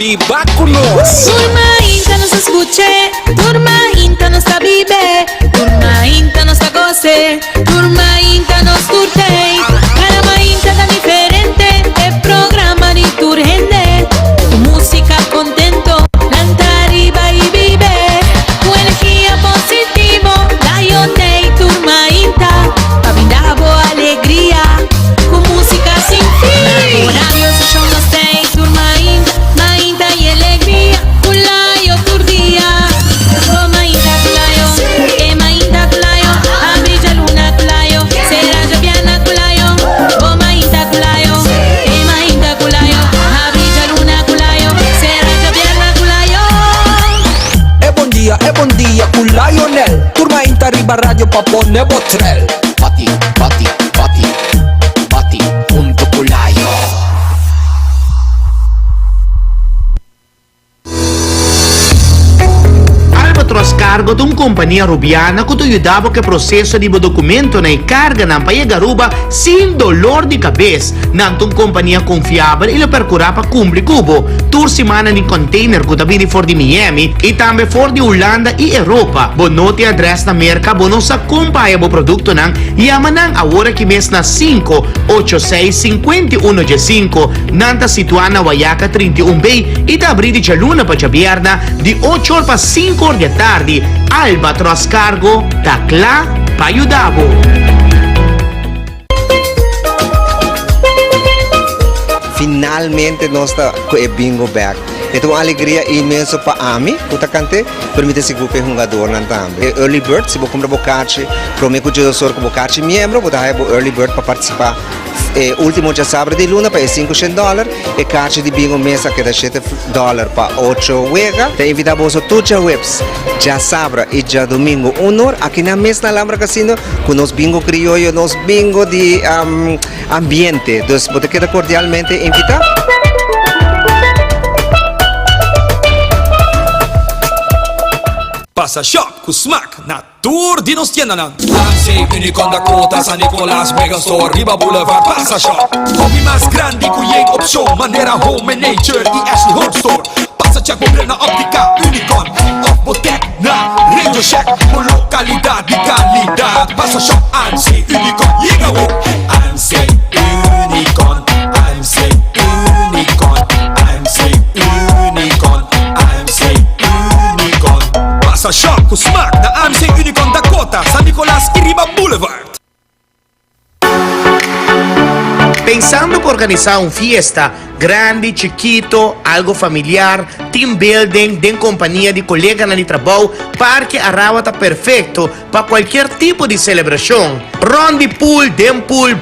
Viva con nos. Turma Inta nos escuche, Turma Inta nos vive, Turma Inta nos goce, Turma Inta nos curte. Caramba Inta tan diferente, el programa ni tu gente. Tu música contento, canta arriba y vive. Tu energía positivo, Dayone y Turma Inta. Abindabo alegría, con música sin fin. Horario se show no sei, Turma Inta. Y alegría, culayo turdía. Roma Inta culayo, Ema Inta culayo, Abrilla Luna culayo, Será Joviana culayo. Roma Inta culayo, Ema Inta culayo, Abrilla Luna culayo, Será Joviana culayo. É bom dia, culayo nel. Turma Inta arriba radio pa pone botrel. Bati, bati, bati, bati, junto culayo. Cargo de uma companhia rubiana que te ajudava com o processo de documento na carga na paia garuba sem dolor de cabeça. Nanto uma companhia confiável e percurar para cumprir cubo. Tour semana em container que também for de Miami e também for de Holanda e Europa. Bonote address na merca, bonosa acompanha o produto nang yamanang agora que mês na 586-5115 nanta situada na Guayaca 31B e da abrir de Chaluna para Chabierna de 8 horas para 5 horas da tarde. Albatros Cargo, Tacla, Payudabo. Finalmente nós está com o bingo back. É uma alegria imensa para mim, porque cante permite se grupo jogador não também. Early bird, se você comprar bocate, prometo que eu sou com bocate membro, você vai early bird para participar. Último dia sábado de luna para $500 e caixa de bingo mesa que dá $7 para 8 wega. Te invitamos a todos os webs. Já sábado e já domingo honor aqui na mesa na Alhambra Casino com nos bingo criollo, nos bingo de ambiente. Então, você queda cordialmente invitado. Passa shop com smack na Tour di nos tienanan. Hansi Unicorn Dakota, San Nicolas Megastore, Riba Boulevard, Passa shop. Hobby mais grande que o option, maneira home and nature e Ashley Home Store. Passa cha compra na óptica Unicorn, off Botec na Radio Shack, por localidade de qualidade. Passa shop Hansi Unicorn, liga o Hansi Unicorn, Hansi Unicorn, Hansi Unicorn, Hansi Unicorn. Passa shop com smack na AMC Unicorn Dakota, San Nicolas e Riba Boulevard. Pensando em organizar uma fiesta grande, chiquito, algo familiar, team building, de companhia de colegas no trabalho, Parque Arraua está perfeito para qualquer tipo de celebração. Ron de pool,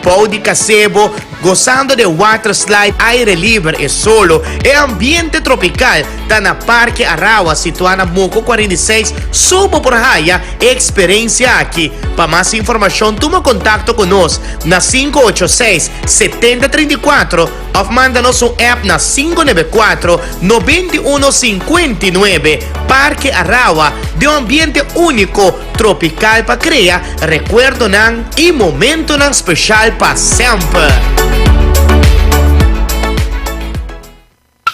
pau de gazebo, gozando de water slide, aire livre e solo, e ambiente tropical, está na Parque Arraua, situada na Moco 46, subo por Raya, experiência aqui. Para mais informação, toma contato conosco na 586-7034 ou manda-nos um app na 594-9159. Parque Arraua, de um ambiente único, tropical para criar recuerdo e momento especial para sempre.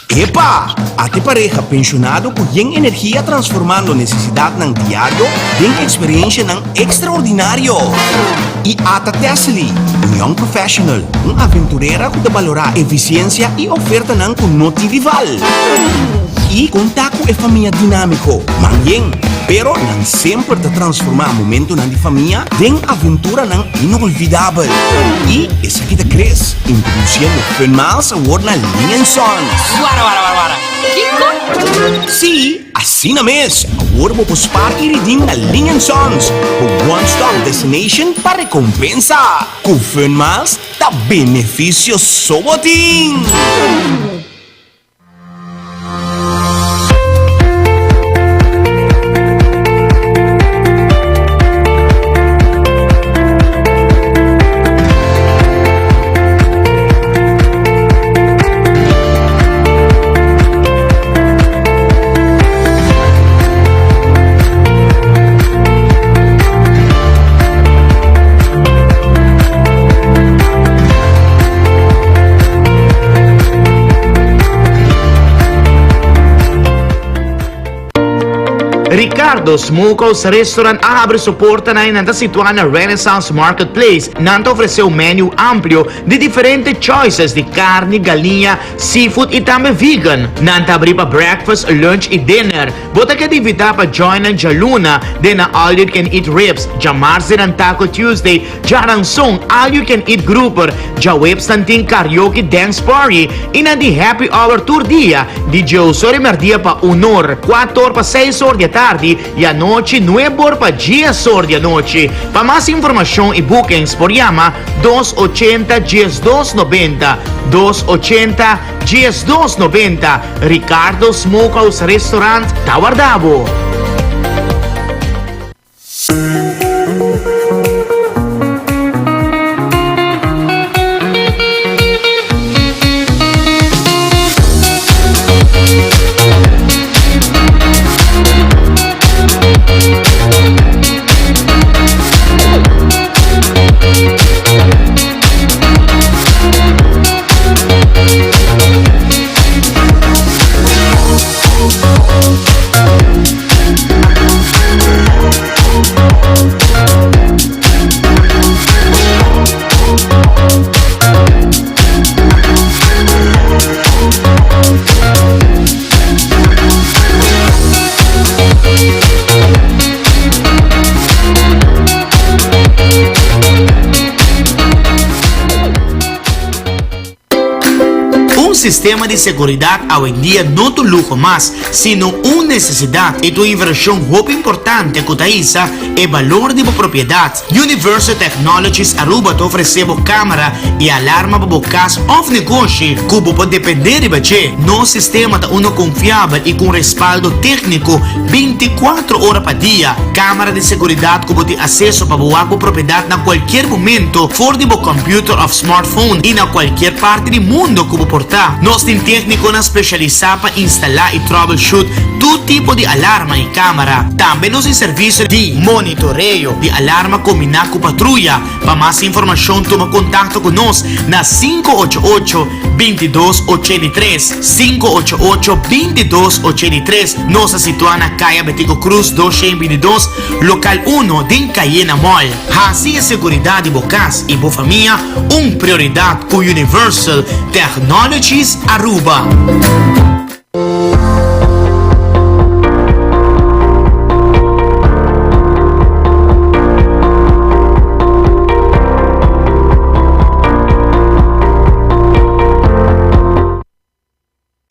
Epa! Ate pareja pensionado com energia transformando necessidade ng diário em experiência ng extraordinário. E Ata Tesli, young professional, aventureira que valora eficiência e oferta ng notitival. E contato e família dinâmico, manheng, pero nang sempre te transformar momento ng di família em aventura ng inolvidável. E essa aqui te cres, introduzindo Fun Miles Award na Linha Sons. Wara. Kiko? Sim, assim na mes. Agora mo pospar e redeem na Linha Sons, o one-stop destination para recompensa. Com Fun Miles, da benefício soboting. Ricardo Smokehouse Restaurant abre sua porta na situada na Renaissance Marketplace. Nanta ofereceu um menu amplo de diferentes choices de carne, galinha, seafood e também vegan. Nanta abri para breakfast, lunch e dinner. Bota que invitar para join na Jaluna de na All You Can Eat Ribs. Ja Marzi ng Taco Tuesday. Ja Rangsong All You Can Eat Grouper. Ja Webs tanting Karaoke Dance Party. E na di Happy Hour Tour dia. Di Jousori Merdia pa Honor. 4 para 6 horas da tarde e a noite 9 horas para 10 horas da noite. Para mais informação e bookings por llama 280-1290 280-1290 Ricardo Smokehouse Restaurant Tawardabo. Sistema de seguridad hoy en día no tu lujo más, sino una necesidad y tu inversión muy importante que utiliza el valor de tu propiedad. Universal Technologies Aruba te ofrecemos cámara y alarma para casa of negocio, que puede depender de budget. No sistema de uno confiable y con respaldo técnico 24 horas por día. Cámara de seguridad que puede acceso para boar tu propiedad en cualquier momento, for de tu computer o smartphone y en cualquier parte del mundo que portar. Nós tem técnico especializado para instalar e troubleshoot todo tipo de alarma e câmera. Também nós temos serviço de monitoreio de alarma combinado com patrulha. Para mais informação, toma contato conosco na 588-2283. 588-2283. Nossa situada na Caia Betico Cruz 222, local 1 de Cayena Mall. Assim a segurança de vocês e boa família, prioridade com Universal Technologies Aruba.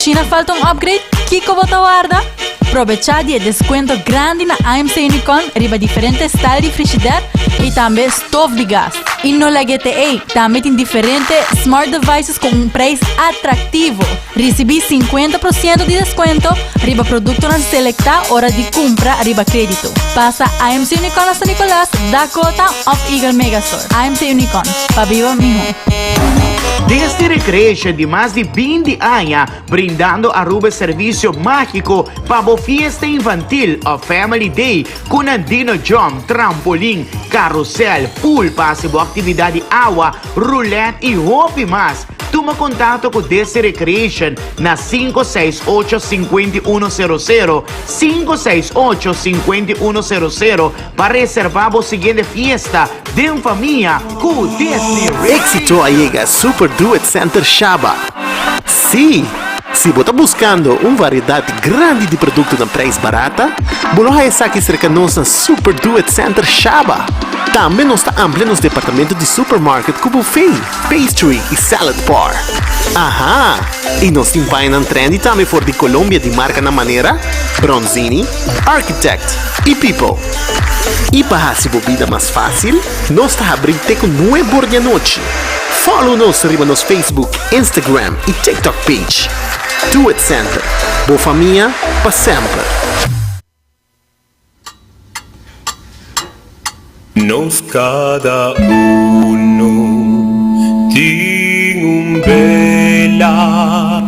China falta upgrade? Kiko Botawarda? Aprovechar de descuento grande na AMC Unicom riba diferentes styles de frigidaire e também stove de gás. E no la GTE também tem diferentes smart devices com preço atrativo. Recebi 50% de desconto riba produto na selecta hora de compra riba crédito. Passa AMC Unicom San Nicolás, Dakota of Eagle Megastore. AMC Unicom, pa viva mijo. Desde Recreation de mais de 20 anos, brindando a Aruba serviço mágico para a fiesta infantil ou Family Day, com Andino Jump, trampolim, carrossel, pool, passe boa atividade água, roulette e roupa mais. Toma contato com Desde Recreation na 568-5100, 568-5100 para reservar a seguinte fiesta de família com Desde Recreation. Éxito llega Super Duet Center Shaba. Sí, si você está buscando uma variedade grande de produtos a preço barata, você está aqui cerca de nossa Super Duet Center Shaba. Também nós está amplo nos departamentos de supermarket com buffet, pastry e salad bar. Aham! E nós temos página trendy também for de Colômbia de marca na maneira Bronzini, Architect e People. E para a bebida mais fácil, nós está abrindo com 9 horas da noite. Follow-nos arriba nos Facebook, Instagram e TikTok page. Do It Center. Boa família, para sempre. Nos cada uno ting vela,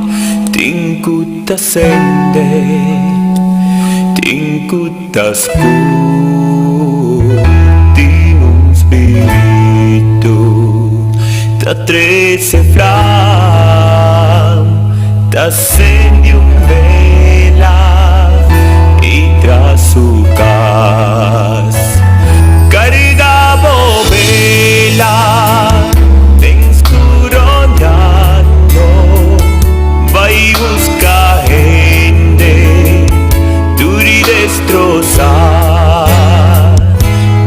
ting kutasende, ting kutasku, ting spiritu, ta trece flam, ta sendi vela y tras su Cargavo vela, tens coronando, vai buscar gente, duri destrozar.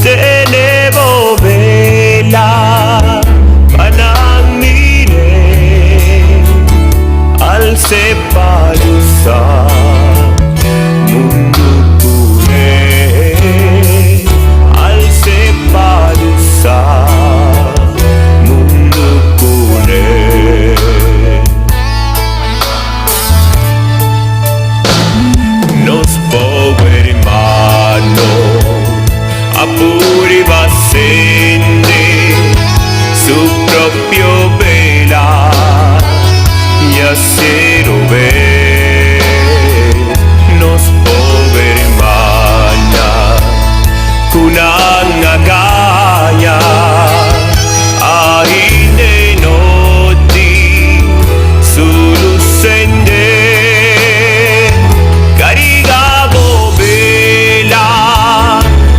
Tenevo vela, panang mire, al separusa, mundo pune, al separusa, mundo pune. Nos power hermano, apuri basende, su propio vela, y acero ver, nos power hermana, kunang agaya, ahine noti, sulusende. Cargavo vela,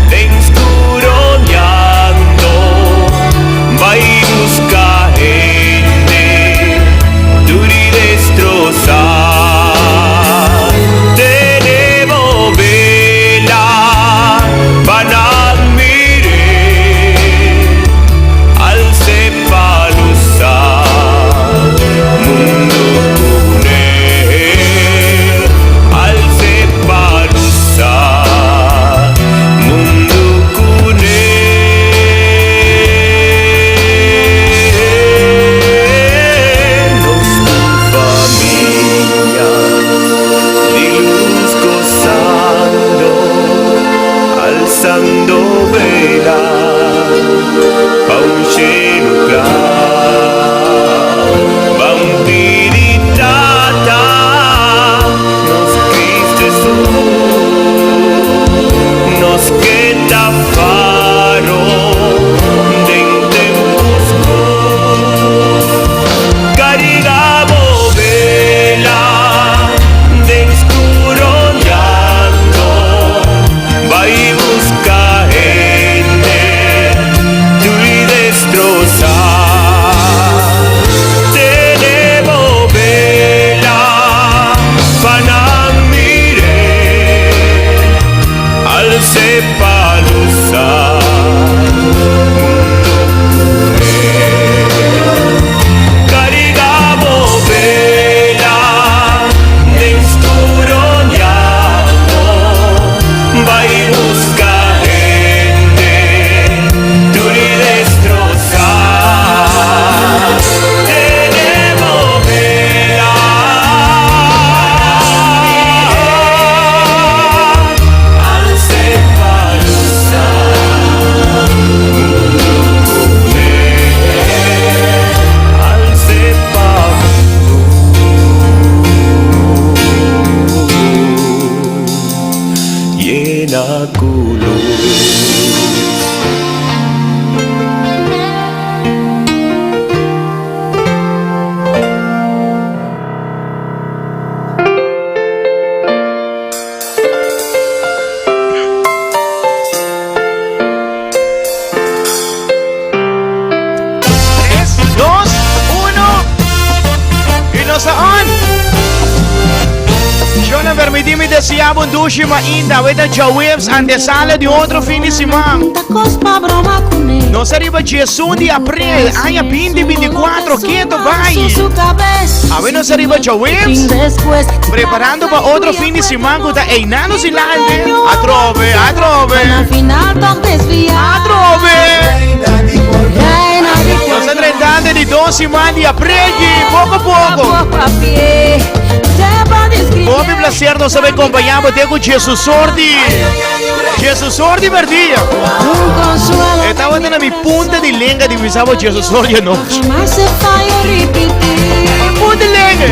tens coronando, vai buscar gente, duri destrozar. Tenevo vela, panang mire, al sepalusar, mundo pune, al sepalusar, mundo pune. Nos tu familia, di luz gozando, alzando vela, pa un cielo claro, vampiritata, nos Cristo Jesús, nos queda faro, dente busco, cargavo vela, dens coronando, vai buscar gente, duri destrozar. Tenevo vela, panang mire, al sepalusar, cargavo vela, dens coronando, vai buscar gente, duri destrozar. Tenevo vela, al sepalusar, al sepalusar, llena culo. Tres, dos, uno. Y nos on. Yo no permití mi desear un duche ainda with the Jowips and the sala de outro fim de semana. Nós arriba dia 1 de abril, aia 2024, quinto vai. A ver, nós arriba Jowips, preparando para outro fim de semana com a Einano Zilande. Atrove, atrove. Atrove. Nós estamos tratando de 2 semanas de abril, pouco a pouco. Bom prazer nós também acompanhamos até com Jesus Sordi. Jesus Sordi verdinha. Eu estava na minha ponta de língua de visar o Jesus Sordi à noite. Ponta de língua.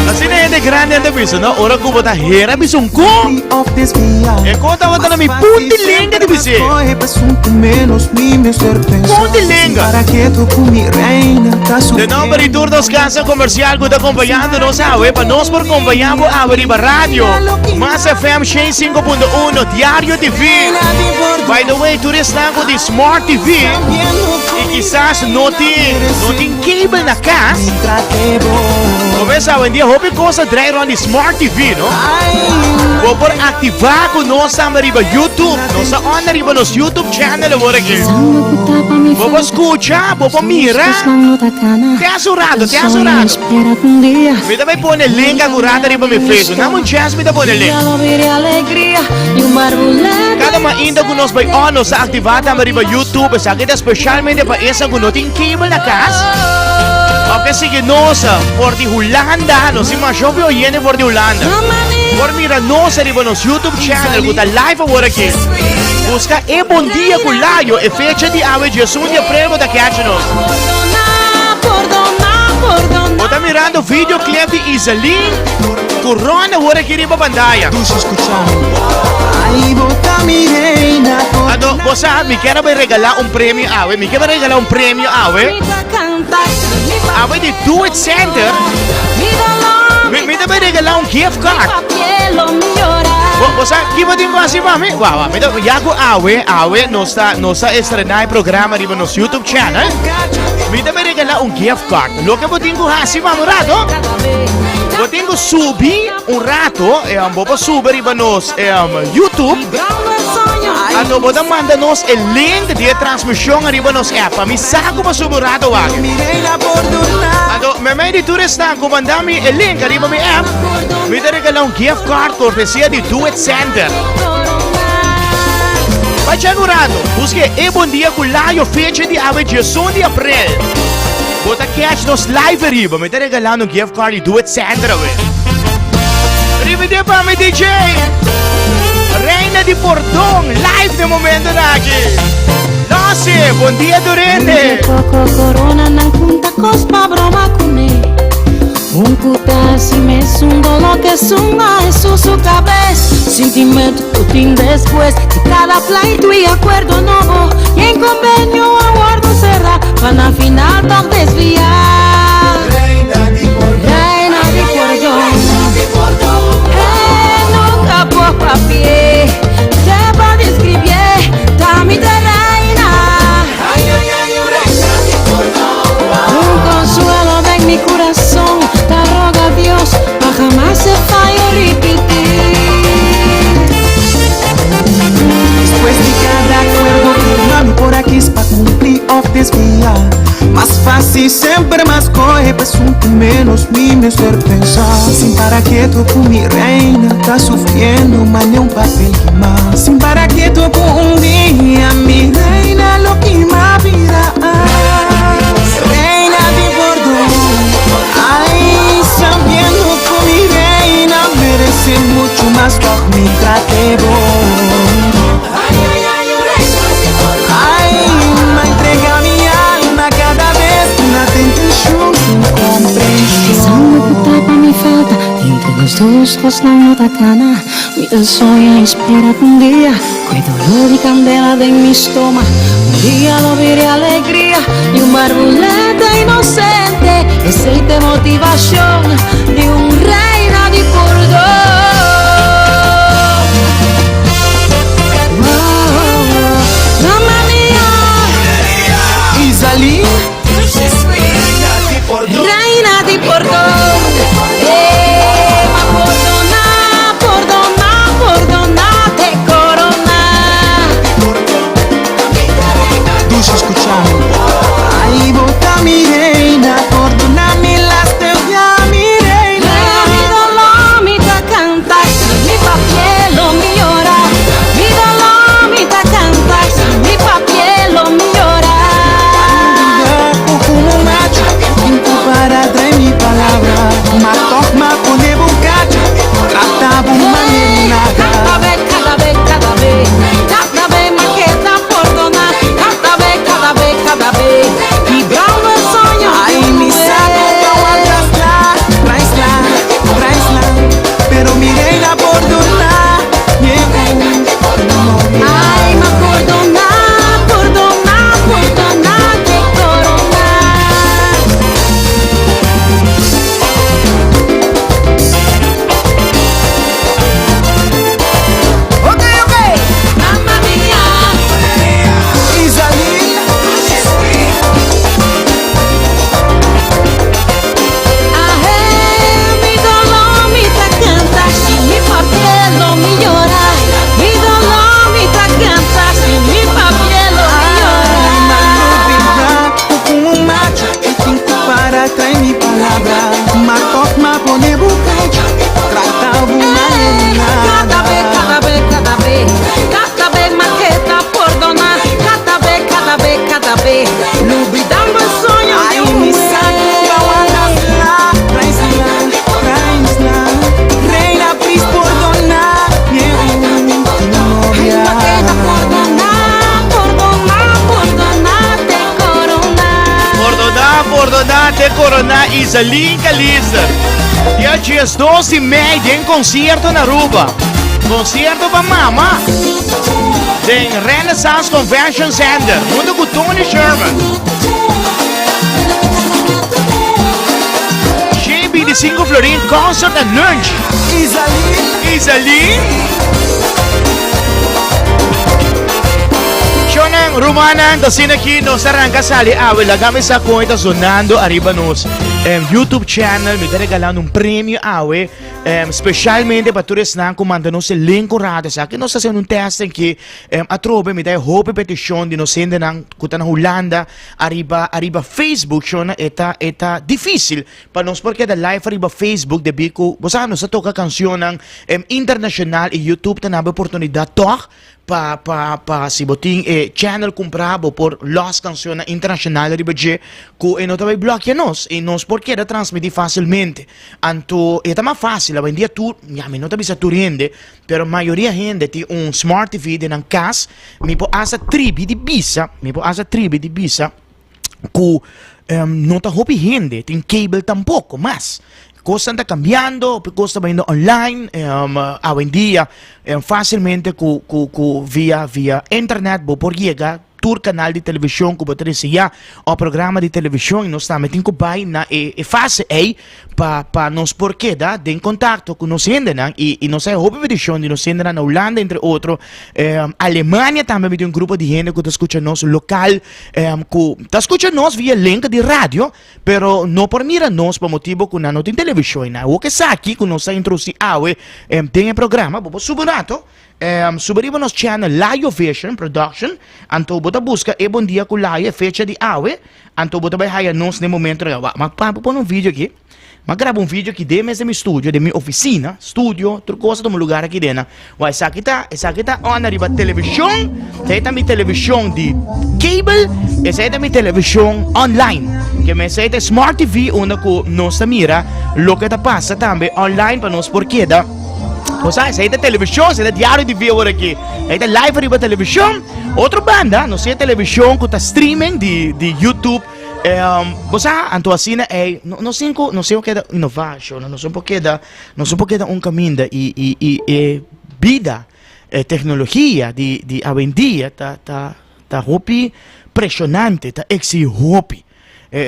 Assim é grande ang diviso, no? Ora ko bota hera bisong ko. E conta bota na mi punti lenga diviso. Punti lenga. De nombre y turnos casa comercial que está acompañándonos a para nos por acompañamos a Riba Radio, Más FM 5.1 Diario TV. By the way, tú eres con de Smart TV y quizás no tiene cable na casa. Começa a vender hobby cosa traer on de Smart TV, no? Vou por ativar com nós a Riba YouTube, nossa on Riba nos YouTube channel agora aqui. Vou escutar, vou mirar. Te azurado. Me também põe link agora Riba me fez. Não um chance me dá põe link. Cada uma ainda que nós vai on nos ativar a Riba YouTube, essa aqui é especialmente para essa que não tem cable na casa. Ok, sige nosa, por di Holanda, no si mashopi o yene por di Holanda. Por mira nosa riba nos YouTube channel, kuta live agora aqui. Busca e bom dia com laio, e fecha di ave Jesus dia prego da catch nos. Bota mirando videoclip de Isalin, Corona agora aqui riba bandaia. Ano, você me quer regalar um prêmio ave, me quer regalar um prêmio ave. Ave de Do It Center. Me deve regalar um gift card. Você que vai ter assim mami? Wow, me deve já com ave nossa estrenar programa riba nos YouTube channel. Me deve regalar um gift card. Lo que vou ter assim mami rato. Vou ter que subir rato, vou subir riba nos YouTube. Ano boda manda nos el link de transmissão arriba nos app. Mi saco pa suburado wag. Ano me may di tourist na kumandami el link arriba mi app. Mi dere galong gift card cortesia di Do It Center. Pachagurado, busque e bom dia com laio fecha de ave Jesus de abril. Bota catch nos live arriba. Mi dere galong gift card di Do It Center we. Arrivederci pa mi DJ. Reina de Portão, live de momento daqui. Nossa, bom dia Dorene. Corona não conta cospa broma comigo. Cuta si me sundo lo que suma en su cabeza. Sentimento que tem después de cada pleito y acuerdo nuevo. Y en convenio aguardo cerrar para al final todo desviar. Reina de Portão. Nunca por papier. Te va a describir, dame de reina. Un consuelo de mi corazón. Te roga a Dios para jamás se falle repetir. Después de cada acuerdo firmado por aquí es para cumplir o desviar. Más fácil sempre mais corre, presunto menos mi me ser pensar. Sin para quieto con mi reina, tá sufriendo mal de un papel que más. Sin para quieto con un día, mi reina lo que más vida. Reina de Portão, ay, sabiendo con mi reina merece mucho más que mi trate bon. Ay, me entrega mi alma cada vez que una tentación sin comprensión. Esa culpa me falta, entre los dos costando da cana. Mi sueño espera que un día, con dolor y candela de mi estómago, un día lo veré alegría y un barbuleta inocente, aceite motivación de un reina de Portão. Isalin, Reina de Portão, perdona, corona. deixa escuchar. Aí vou Dá Bordonate Corona Isalin Caliza. Dia dias 12 e meio tem concerto na Aruba. Concerto pra mama. Tem Renaissance Convention Center. Junto com Tony Sherman. G25 Florin Concert and Lunch. Isalin. Shonang Rumanang Tasina aqui nos arranca sali awe lagami sa conta sonando arriba nos YouTube channel mi regalando un premio awe specialmente para todos nang comandando se link corrado sa que nós fazendo um teste que a trobe mi dai hope petition di nos sende nang kuta na Holanda arriba Facebook shona eta difícil para nós porque da live arriba Facebook de bico bosa nos toca canção nang internacional e YouTube tana oportunidade toch pa si boting channel comprabo por las canciones internacionales de budget que no te bloquea nos y nos porque da transmitir fácilmente anto es más fácil hoy en día tú ya me no te bisa tu rende pero mayoría gente ti un smart TV de nan cas mi po asa tribi di bisa que no te hopi gente tin cable tampoco más. Cosas están cambiando, cosas están online, hoy en día fácilmente via internet, por llegar tu canal de televisión, que você decía, o programa de televisión, e nós estamos em Cubai na fase para nos porque de contato com nós ainda, e nós é uma edição de nós ainda na Holanda, entre outros, Alemanha também tem um grupo de gente que está escutando nós local, que está escutando nós via link de rádio, pero não por mira nós por motivo que não tem televisão, o que está aqui que nós está introduzindo, tem um programa, vou subir subiriba nos channel Layo Vision Production, anto bota busca e bom dia com Layo fecha de awe, anto bota vai hire nos no momento pôr um vídeo aqui, mas grava um vídeo aqui de meu estúdio, de minha oficina, estúdio, outra coisa de um lugar aqui dentro. Essa aqui tá on arriba televisão, essa é minha televisão de cable, essa é minha televisão online, que me essa é Smart TV, onde nós mira o que tá passa também online para nós porque da Você é da televisão, você é diário de ver aqui. É da live arriba televisão. Outra banda, não sei televisão que está streaming de YouTube. Você anto assim não sei o que é inovação, não sei o que é um caminho e vida, tecnologia de hoje em dia tá hopi pressionante, tá exige hopi.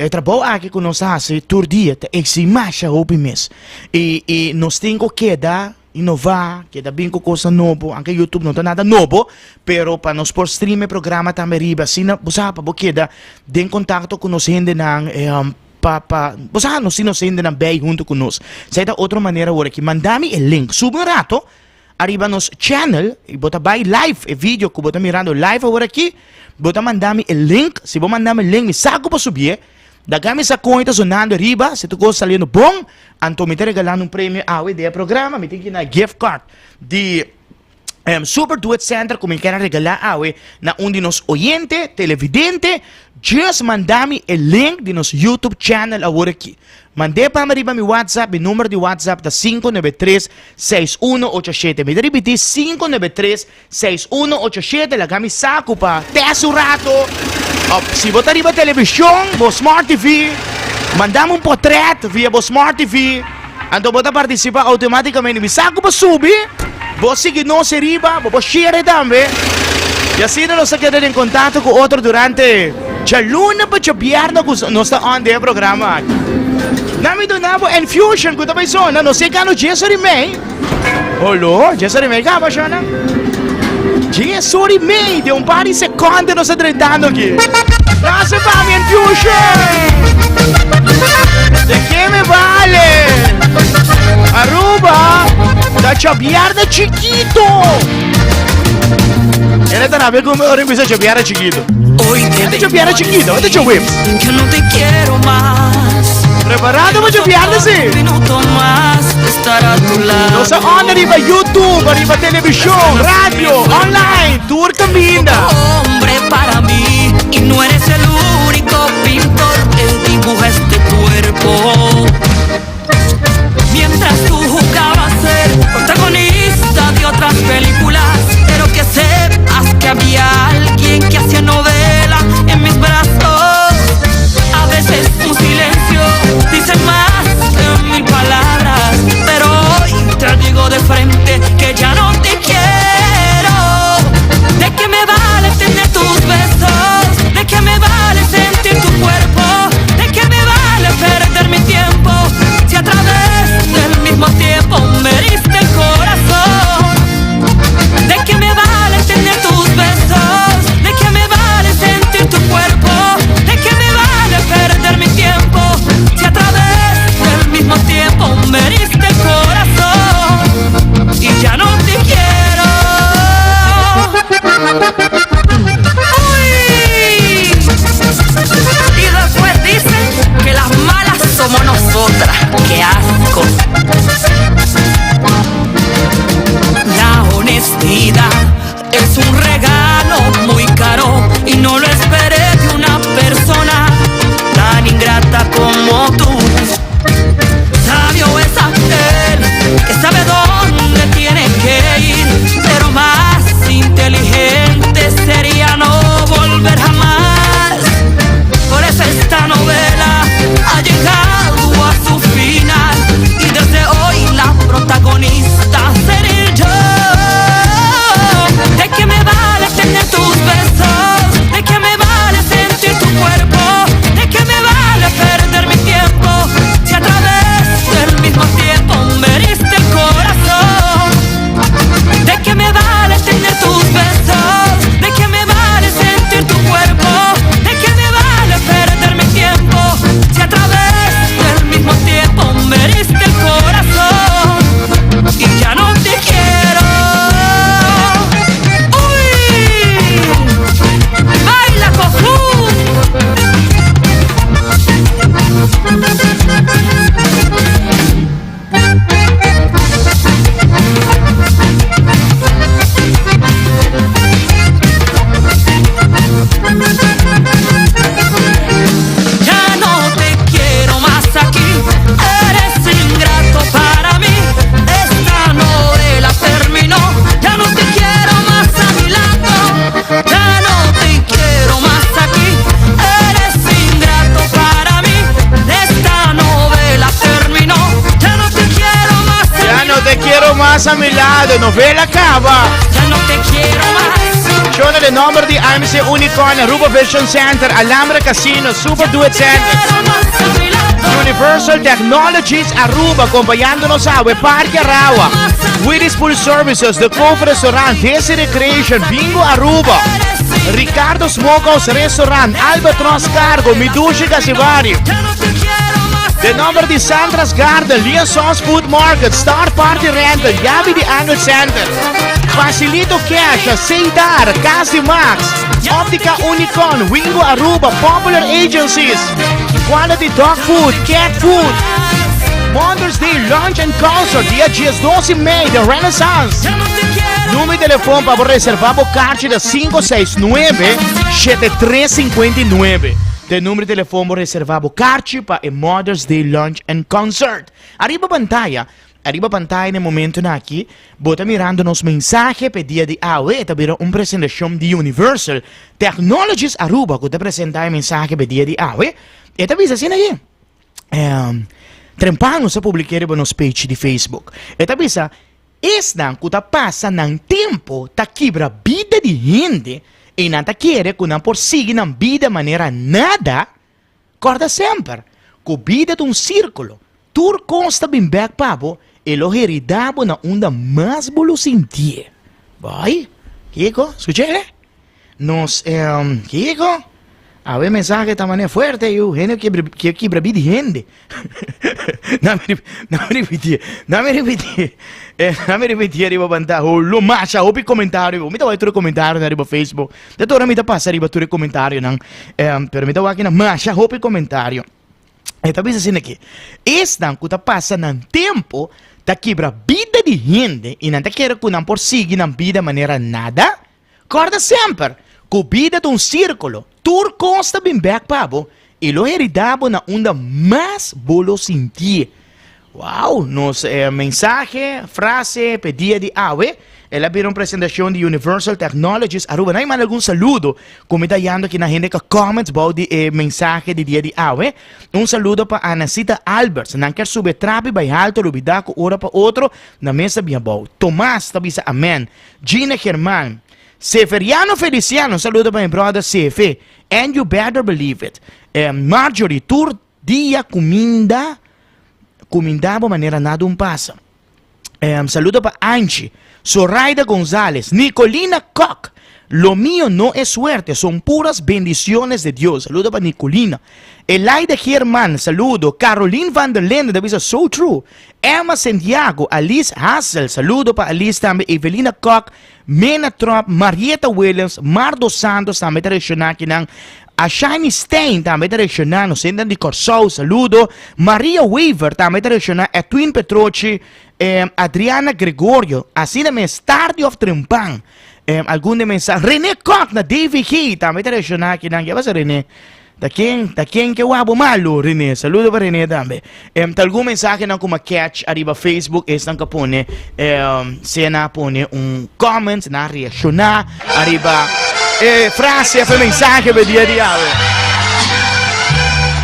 Trabalho aqui que nós fazemos todo dia, tá exige mais hopi mesmo. E nós temos que dar inovar, que dá bem com coisa nova, anche YouTube não tem nada novo, pero para nós por stream programa também riba, assim, você porque dá den contato com nós gente nang você não se nós gente nang bem junto com nós. Sai da outra maneira agora que mandame o link, suba um rato, arriba nos channel, e bota by live, e vídeo que bota mirando live agora aqui, bota mandame o link, se você mandame o link, me saco para subir. Dagami sa conta sonando riba, se tu gosta saliendo bom, anto me te regalando um prêmio ao ideia programa, me tem que na gift card de Super Duet Center, como quer regalar awe na um de nos oyente, televidente, just mandame o link de nos YouTube channel agora aqui. Mandei para mariba mi WhatsApp, mi número de WhatsApp da 593-6187. Me repetir 593-6187, lagami saco pa teso rato. Se você arriba televisão, bo Smart TV, mandamos um portrait via bo Smart TV. Então você participa automaticamente, me saco para subir. Você seguir nós arriba, você share também. E assim nós quedamos em contato com outro durante a luna para a viernes que nós estamos on the programa. Nami donavo Infusion ko tabay so na no sei kano Jesori May. Olo, Jesori May ka ba siya na? Jesori May, de un par di secondi non sta tratando aqui. Nasa pa mi Infusion. De que me vale? Aruba, da chabiarda chiquito. Ele tá na vez como eu empecé a chabiarda chiquito. Este chabiarda chiquito, este whip. Que no te quiero más. Preparado para chabiarda sí. Un minuto más de estar a tu lado. Nos on arriba YouTube, arriba televisión, radio, online, tour camina. Hombre para mí y no eres el único pintor que dibuja este cuerpo. Mientras tú jugabas a ser protagonista de otras películas, pero que sepas que había alguien que hacía novela en mis brazos. A veces como nosotras, qué asco. La honestidad es un regalo muy caro y no lo esperé de una persona tan ingrata como tú. Sabio es aquel que sabe dónde tiene que ir, pero más inteligente sería no volver jamás. Por eso esta novela ha llegado a su final y desde hoy la protagonista seré yo. ¿De qué me vale tener tus besos? ¿De qué me vale sentir tu cuerpo? ¿De qué me vale perder mi tiempo si a través del mismo tiempo me heriste el corazón? ¿De qué me vale tener tus besos? ¿De qué me vale sentir tu cuerpo? ¿De qué me vale perder mi tiempo si a través del mismo tiempo me heriste el corazón? Y ya no te quiero. ¡Uy! ¡Baila, Cojú! Ya no te quiero más aquí, eres ingrato para mí. Esta novela terminó, ya no te quiero más a mi lado. Ya no te quiero más aquí, eres ingrato para mí. Esta novela terminó, ya no te quiero más a Ya no te quiero más a mi lado, novela acaba. Ya no te quiero más. Show na the number di IMC Unicorn, Aruba Vision Center, Alhambra Casino, Super Duet Center, Universal Technologies Aruba, acompañándonos a Parque Arawa, Willis Pool Services, The Cove Restaurant, Desi Recreation, Bingo Aruba, Ricardo Smokehouse Restaurant, Albatross Cargo, Midushi Gasivari, the number di Sandra's Garden, Liaisons Food Market, Star Party Rental, Yabi di Angle Center, Facilito Cash, Seidar, Casi Max, Optica Unicon, Wingo Aruba, Popular Agencies, Quality Dog Food, Cat Food, Mother's Day Lunch and Concert, dia dias 12 e meio, The Renaissance. Número de telefone para reservar o card da 569-7359. De número de telefone para reservar o card para a Mother's Day Lunch and Concert. Arriba pantalla no momento aqui, bota mirando nos mensajes pedia de AOE, tabira uma apresentação de Universal Technologies Aruba, que te apresentar mensagem pedia de AOE, e tabisa assim aí. Trempano sa publicare ba nos page de Facebook. E tabisa, esdan que ta passa ng tempo ta quebra vida de gente e não ta quer que não porsiga na vida maneira nada, corda sempre, que vida de círculo, tur consta bem back pabo, e lo heredabo na onda mais bolo sentir. Vai? Kiko, escuchele? Nos, Kiko? A ver mensaje esta manera fuerte, yo, gente que quebra vida de gente. No me repetir, arriba pantalla, lo macha, opi comentário, me tava tudo comentário arriba Facebook, de toda me passa arriba tudo comentário, não, pero me tava aqui na macha, opi comentário. Esta vez assim aqui, esta que tá passando no tempo, tá quebra vida de gente, e não tá querendo que não porsiga na vida de maneira nada, corda sempre, que vida de círculo, tur consta bem back pabo, e lo heredabo na onda mais bolo sentir. Uau, nos mensaje, frase, pedida de AWE, ela viram apresentação de Universal Technologies Aruba. Não hay algum saludo, como está dando aqui na gente que comments about de mensaje de dia de AWE. Saludo para Anacita Alberts, não quer subir trape, vai alto, lubida, com hora para outro, na mesa bem bom. Tomás, tabisa, amém. Gina Germán. Seferiano Feliciano, saludo para meu brother Sefe. And you better believe it. Marjorie, tur dia comindabo maneira nada passa. Saludo para Anchi, Zoraida González, Nicolina Koch. Lo mío no es suerte, son puras bendiciones de Dios. Saludo para Nicolina. Elaida Germán, saludo. Caroline van der Lende, that is so true. Emma Santiago, Alice Hassel, saludo para Alice também. Evelina Koch, Mena Trop, Marieta Williams, Mardo Santos, também tradicional aqui ng A Shiny Stein também está reaccionando, Sendan de Corsou, saludo. Maria Weaver também está reaccionando, Edwin Petroci, Adriana Gregorio, assim de Stardio of Trimpan. Algum de mensagem, René Koch na David Key, também está reaccionando aqui, não, que vai ser René? Da quem que wabo malo, René, saludo para René também. Algum mensagem não como catch, arriba Facebook, estão que pone, se na pone comment, na reaccionar, arriba, frase, foi mensagem, per dia diabo.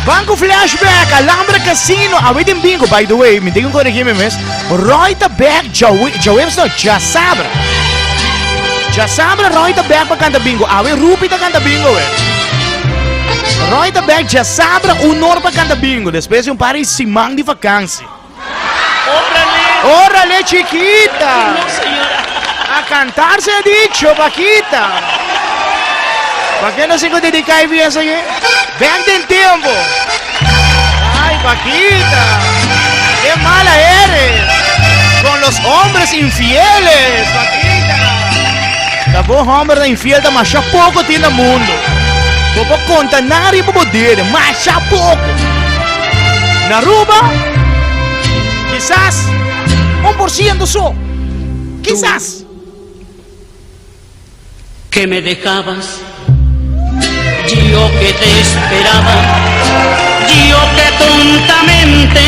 Banco Flashback, Alhambra Casino, awit em bingo, by the way, me tenho que corrigir mes. Roita Back, Jawebs no, já sabra, Roita Back para cantar bingo, awit Rupi para cantar bingo, Roita Back, já sabra, honor para cantar bingo, depois de par de simang de vacância. Órale, chiquita. No, señora. A cantar se ha dicho, Paquita. ¿Para qué no se dedica bien eso? Back del tiempo. Ay, Paquita. Qué mala eres. Con los hombres infieles, Paquita. La voz hombre infiel, mas ya poco tiene el mundo. Popo contanar y popo dire, mas ya poco. Naruba, quizás 1% solo. Quizás. Que me dejabas, yo que te esperaba, yo que tontamente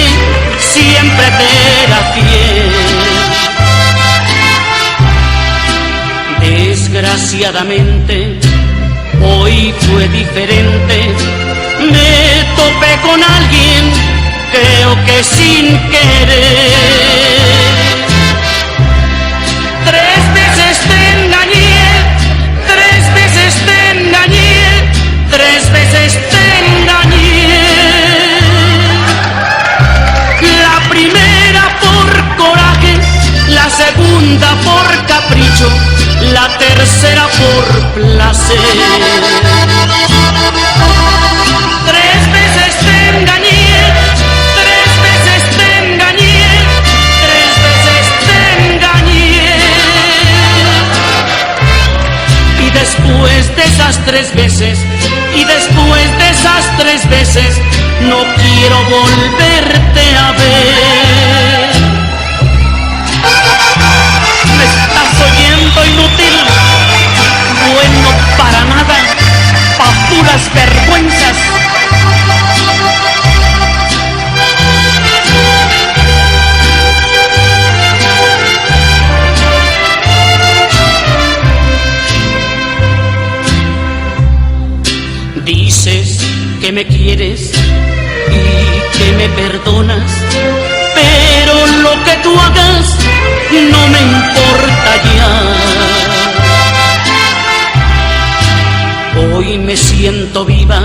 siempre te era fiel. Desgraciadamente, hoy fue diferente, me topé con alguien, creo que sin querer. 3 veces te engañé, 3 veces te engañé, 3 veces te engañé. La primera por coraje, la segunda por capricho, la tercera por placer. 3 veces te engañé, 3 veces te engañé, 3 veces te engañé. Y después de esas 3 veces, y después de esas 3 veces, no quiero volverte a ver. ¿Me estás oyendo, inútil? Bueno para nada, pa' puras vergüenzas. Dices que me quieres y que me perdonas, pero lo que tú hagas no me importa ya. Hoy me siento viva,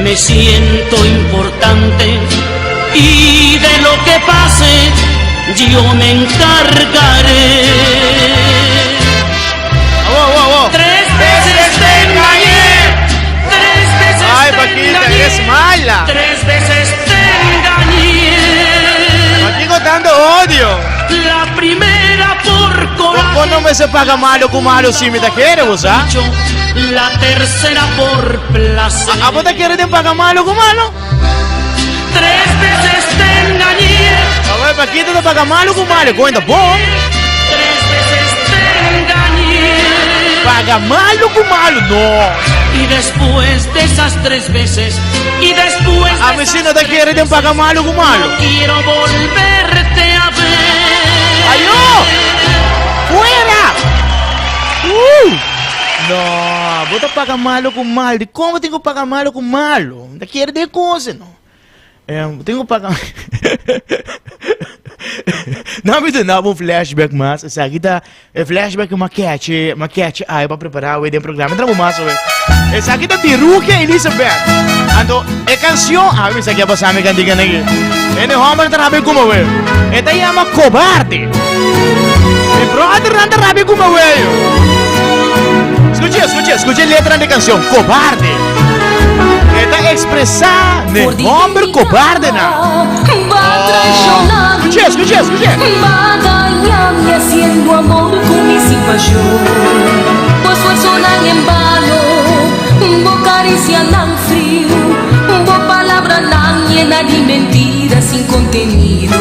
me siento importante, y de lo que pase yo me encargaré. 3 veces te engañé, 3 veces Ay, te Paquita, engañé, eres mala. 3 veces te engañé. Paquita, tanto odio. La primera por coraje, ¿Cómo no me se paga malo con malo si me te quiere, vos, ah? la tercera por placer. ¿A vos te quieres te paga malo con malo? 3 veces te engañé, A ver, Paquita te paga malo con malo, cuenta, vos. 3 veces te engañé. Paga malo con malo, no. Y después de esas 3 veces, y después de A mí si no te quiere te paga malo con malo. no quiero volverte a ver. ¡Ay, no! ¡Fuera! No, vos te pagas malo con malo. ¿De cómo tengo que pagar malo con malo? ¿Te quieres de cosas, no? Tengo que pagar... Não me dá um flashback mais. Essa aqui tá flashback uma catch aí para preparar o programa. Entramos mais, essa aqui tá de Rukia Elizabeth. Então, é canção. Ah, me aqui é passar me cantiga aqui. Ele homem tá rápido como velho. Esta chama Cobarde. Mi brother anda rápido como velho. Escuche a letra da canção Cobarde. Esta expressar de homem cobarde na. Escuche. Va a dañarme haciendo amor con mi situación. Pues esfuerzo en vano, vos acariciando llena de mentiras sin contenido.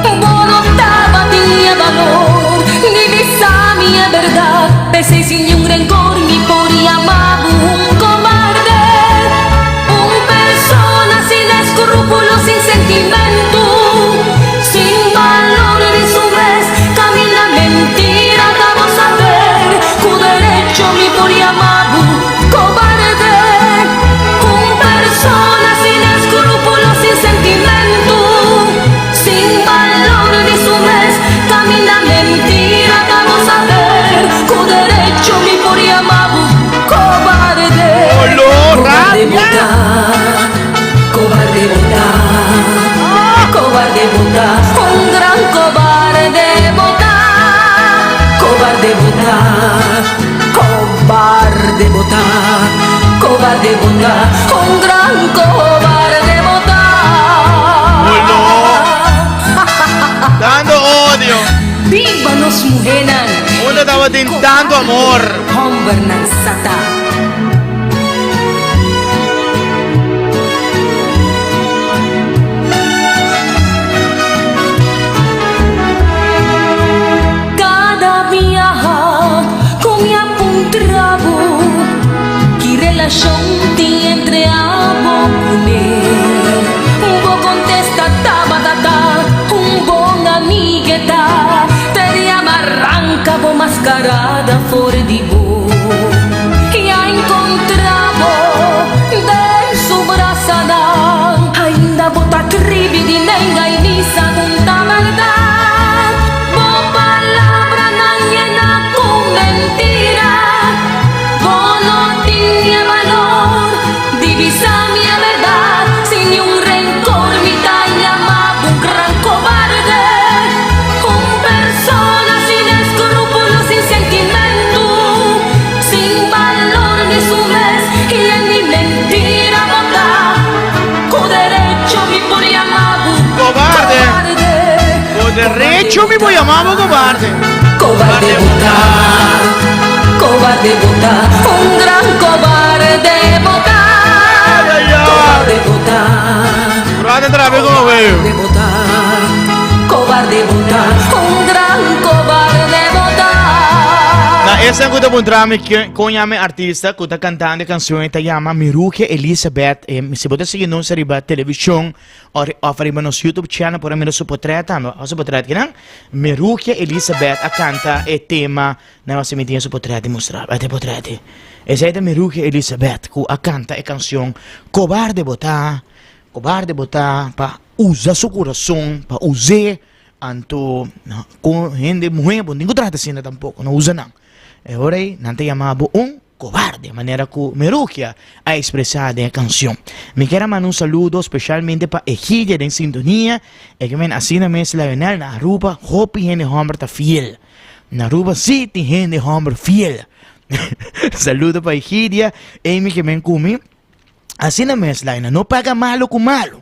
Bonotaba tenía valor, ni misa mía verdad, pese sin un rencor, mi por llamaba un cobarde. Un persona sin escrúpulos, sin sentimiento, sin valor de su vez, camina mentira, vamos a ver, cu derecho mi por llamaba un cobarde. Un persona sin escrúpulos, sin sentimiento, sin valor de su vez, camina mentira, vamos a ver, cu derecho mi por llamaba un cobarde. Cobarde botar, cobarde botar, cobarde botar, un gran cobarde botar, cobarde botar, cobarde botar, cobarde botar, un gran cobarde botar. Dando odio. Viva nos mujeres. Uno estaba tentando amor. Hombre sata. Cada viaja comía un trago, que relación tiene entre amo con él. Un bo contesta tabatata, un bon amigueta, te llama arranca bo mascarada for di bo. Y ha encontrado de su brazada, ainda bota tribi di nenga y misa junta verdad. Bo palabra na llena con mentira, bo no tiene valor, divisa mi verdad, sin ni un rencor mi llamaba un gran cobarde. Un persona sin escrúpulos, sin sentimiento, sin valor ni su vez, y en mi mentira bota, con derecho mi por llamaba un Cobarde. Por derecho me voy a llamar cobarde. Cobarde botar, cobarde botar, un gran cobarde botar, cobarde botar, Cobarde otra vez como veo. cobarde botar, cobarde botar, un gran cobarde botar. Na essa que eu encontrei com a minha artista que está cantando canções que chama Miruche Elizabeth. Se você seguir nos riba televisão ou arriba nos YouTube channel por mim nosso portreto, nosso portreto que não Miruche Elizabeth a canta e tema na nossa metinha nosso portreto mostrar até portreto. Essa é a Miruche Elizabeth que a canta e canção cobarde botar para usar seu coração para usar anto com gente mulher bom ninguém trata assim tampoco não usa não. Agora nante chamava cobarde, maneira que Meruquia a expressar em canção. Me quero mandar um saludo especialmente para Egidia de sintonia, e que men assim mesmo la venal na Aruba, hopi gente homem tá fiel. Na Aruba sim tem gente homem fiel. Saludo para Egidia, e me que men comi. Assim mesmo la não paga malo com malo.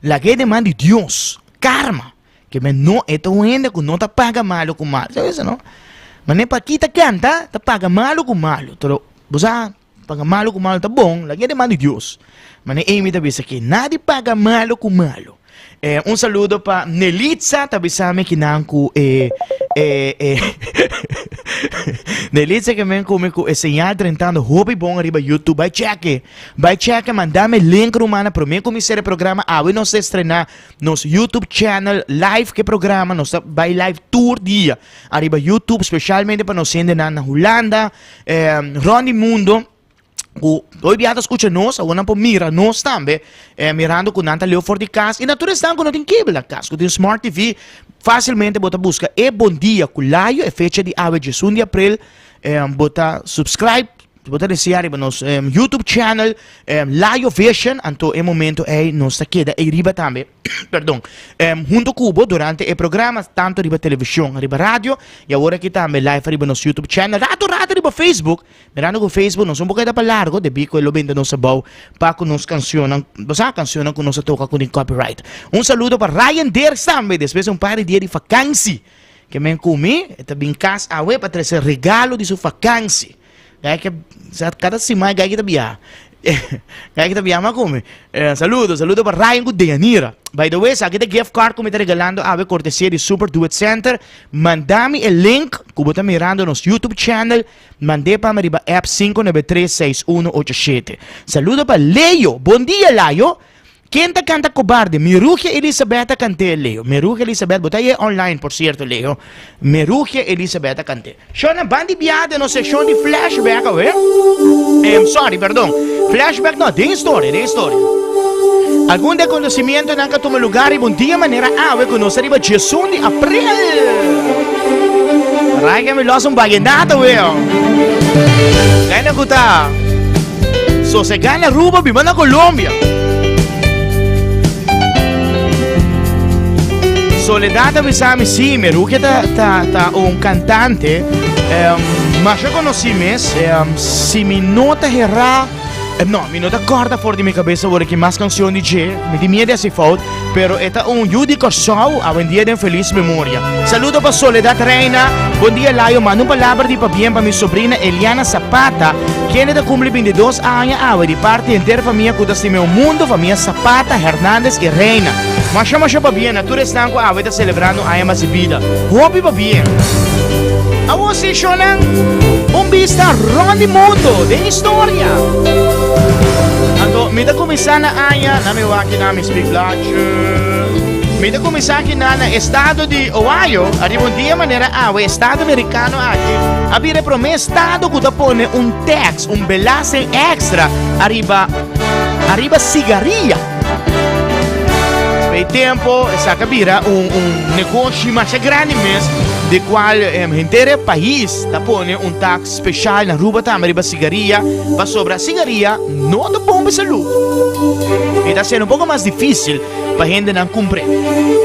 La que demanda Deus, karma, que men não é tão gente que não tá paga malo com malo. Sabe isso não? Mas nem para kita canta, tá paga malo com malo. Pero, busa, paga malo com malo tá bom, lagi demanda de Deus. Mas nem Amy tá bisa que nada paga malo com malo. Um saludo para Nelitza, tá bisa me kinangku Nelitza que men come com señal trentando hobby bom arriba YouTube. Vai check, mandame link rumana para mim começar o programa. Hoje nós estrenar nos YouTube channel live que programa, nós vai live tour dia arriba YouTube, especialmente para nós sendo na Holanda, Ronnie Mundo. Hoy viadas escucha nos, agora po mira nos também, mirando com nanta leo for de casa, e naturalmente estão com não tem cable casa, com Smart TV, facilmente bota busca bom dia com laio, fecha de 1 de abril, bota subscribe, bota desejar nos YouTube channel, Laio Vision, anto momento nos queda riba também, perdão, junto cubo durante o programa, tanto riba televisão, riba rádio, e agora aqui também live riba nos YouTube channel, rato riba Facebook, mirando com Facebook, nós pouco para largo, de bico lo vende nos abau, para com nos canciones, basta canciones que nos toca com copyright. Saludo para Ryan Ders também, depois par de dia de vacância, que me comi, está bem casa, para trazer regalo de sua vacância. Gaya que cada semana gaya kita biya Kaya kita biyama kumi. Saludo para Ryan Gudeyanira. By the way, sa kita gift card kung ita regalando ave cortesia di Super Do It Center. Mandami el link kung buta mirando nos YouTube channel. Mande pa mariba app 593-6187. Saludo pa Leo. Bon dia, Leo. Quinta canta cobarde, Mirugia Elisabetta Cante, Leo. Mirugia Elisabetta, botay online, por cierto, Leo. Mirugia Elisabetta Cante. Shona, bandi biada no section di flashback, sorry, perdón. Flashback no, de historia. Algum de conhecimento ng katuma lugar e bundia maneira awe kuno sa riba Jason de April. Rai kami losong bagenata, Kaya na kuta. So, se gana ruba, biba na Colombia. Soledad avisami sì, Merugia ta un cantante, ma io conosci si mi nota herra, no, mi nota corda fuori di mia cabeza vorrei che más canzoni c'è, di mia si fault, pero eta un giudico show a buen día de feliz memoria. Saludo pa Soledad Reina, buen día Layo, mando un palabra di pa bien pa mi sobrina Eliana Zapata, quien da cumple 22 años, de parte entera familia cuida si meu mundo, familia Zapata, Hernández y Reina. Mas pa bien, a tu restanco está celebrando a mais vida. Hopi pa bien. A você, Shonan, vista Rondy Mundo de história. Ando, me da começar na Aya, na meu aqui na me speak Dutch. Me da começar aqui na estado de Ohio, arriba um dia maneira o estado americano aqui. Abire pro meu estado que pone tax, belase extra, arriba cigarrilha. E tempo, essa cabira negócio mais grande mesmo, de qual inteiro país tá pone tax especial na rua tá mariba cigarrilha, para sobre a cigarrilha não da bomba saúde. E tá sendo pouco mais difícil para gente não cumprir.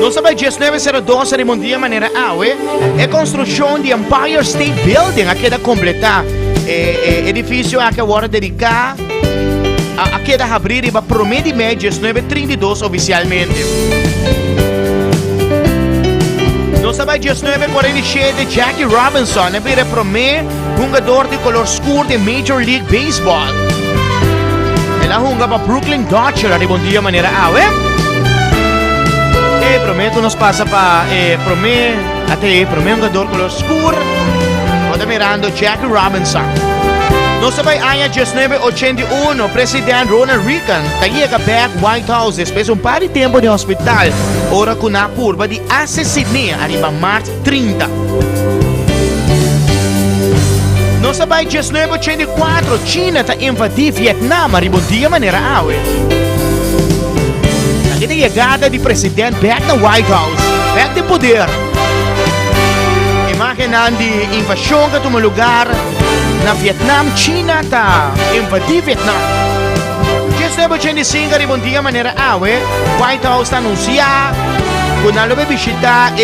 Nós sabemos que 1902 de maneira é construção de Empire State Building aqui da completar edifício a que agora dedicar a queda abrir para promedio médio 1932 oficialmente. Nós sabemos que 1947 Jackie Robinson é promedio jogador de color escuro de Major League Baseball. Ela joga para Brooklyn Dodgers de bom dia maneira E prometo nos passa para promedio jogador color escuro. Está mirando Jackie Robinson. Nós sabemos que em 1981, o presidente Ronald Reagan caiu back White House depois de par de tempo de hospital, ora com a curva de assassinato, arriba março 30. Nós sabemos que em 1984, China está invadindo Vietnã, arriba dia maneira Aqui a chegada do presidente back na White House, back de poder. Imaginando a invasão que toma lugar na Vietnam, China está invadindo Vietnam. 1985 arriba dia maneira White House está anunciando que não vai visitar o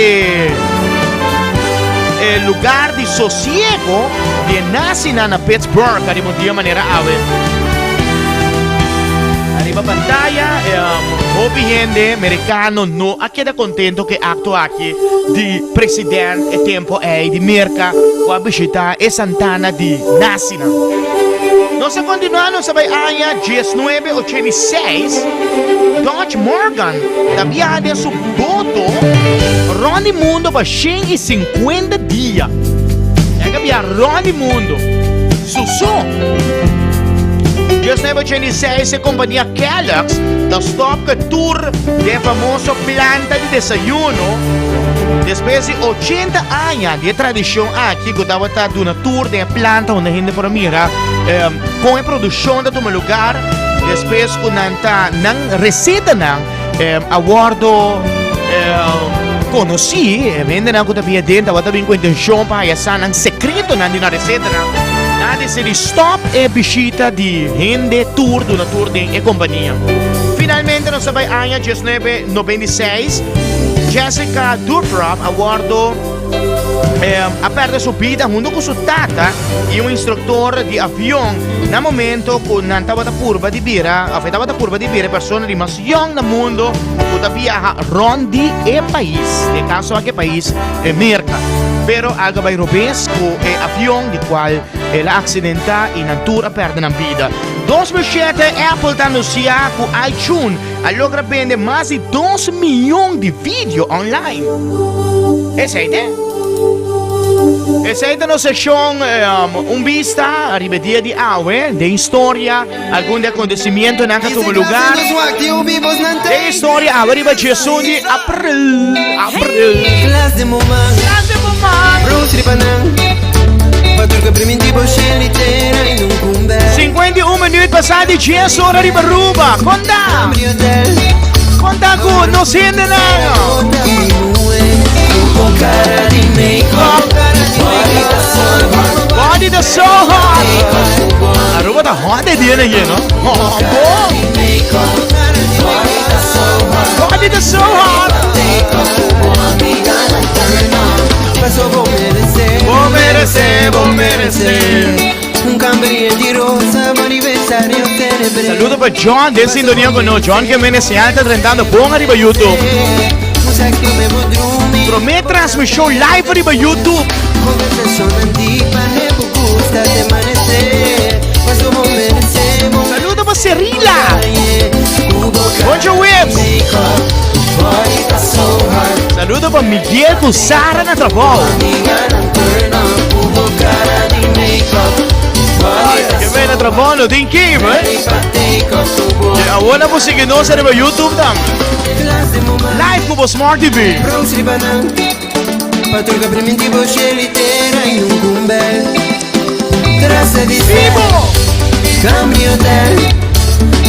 lugar de sossego de nazi na Pittsburgh arriba dia maneira Arriba pantalla, hopi gente americano no queda contento que acto aqui de presidente e tempo de merca com a visita e Santana de Nasina. Nós continuamos a ver 1986, Dodge Morgan havia de seu voto Rondy Mundo para 150 dias. É que havia Rondy Mundo. Sussu. 1986, a companhia Kellogg's da stop que tour de famoso planta de desayuno. Depois de 80 anos de tradição aqui, que estava dando tour de planta onde a gente para mirar com a produção de todo lugar. Depois, quando a receita aguardo conheci, vende na que havia dentro, estava com intenção para essa secreto na receita. Decidi stop e visita di gente tour de una tour de companhia. Finalmente, nós sabemos em 1996, Jessica Duprop aguardou a perder sua vida junto com sua tata e um instrutor de avião. No momento, quando estava a curva de vira, persona de mais young no mundo, que viaja Rondy e país, de caso a que país é merca. Pero algo vai robes com o avião de qual ela acidenta e natura perde a vida. 2007, Apple está anunciando com iTunes a logra vender mais de 2 milhões de vídeos online. Esse é a nossa sessão, vista a dia de hoje, de história, algum acontecimento na todo lugar. De história, arriba Jesus de abril. Classe de moment, Bruce Ripanan, Paturca primitivo scelitera in un cumbe. 51 minuti passati, 10 ore di Baruba. Conta! Conta con, non siete là! Body the so hot! Aruba da hot e viene again, no? Body the so hot! Vou merecer. Un cambrino di rosa, ma anniversario tenebre. Saludo per John, del sintonia con noi. John che me ne si alta 30 buon arriva YouTube. Promet trasmissione live arriva YouTube. Conversazione antica, ne gusta de amanecer. Paso vou merecer. Saludo per Serila. Bonjour Whips. Saludo per Miguel Cusara na Trabol. Che bene Trabol, lo din Kim, Agora você que não serve YouTube tam. Live com o Smart TV. Paturca primitivo scelitera in un cumbe. Traça di Vivo! Cambio te.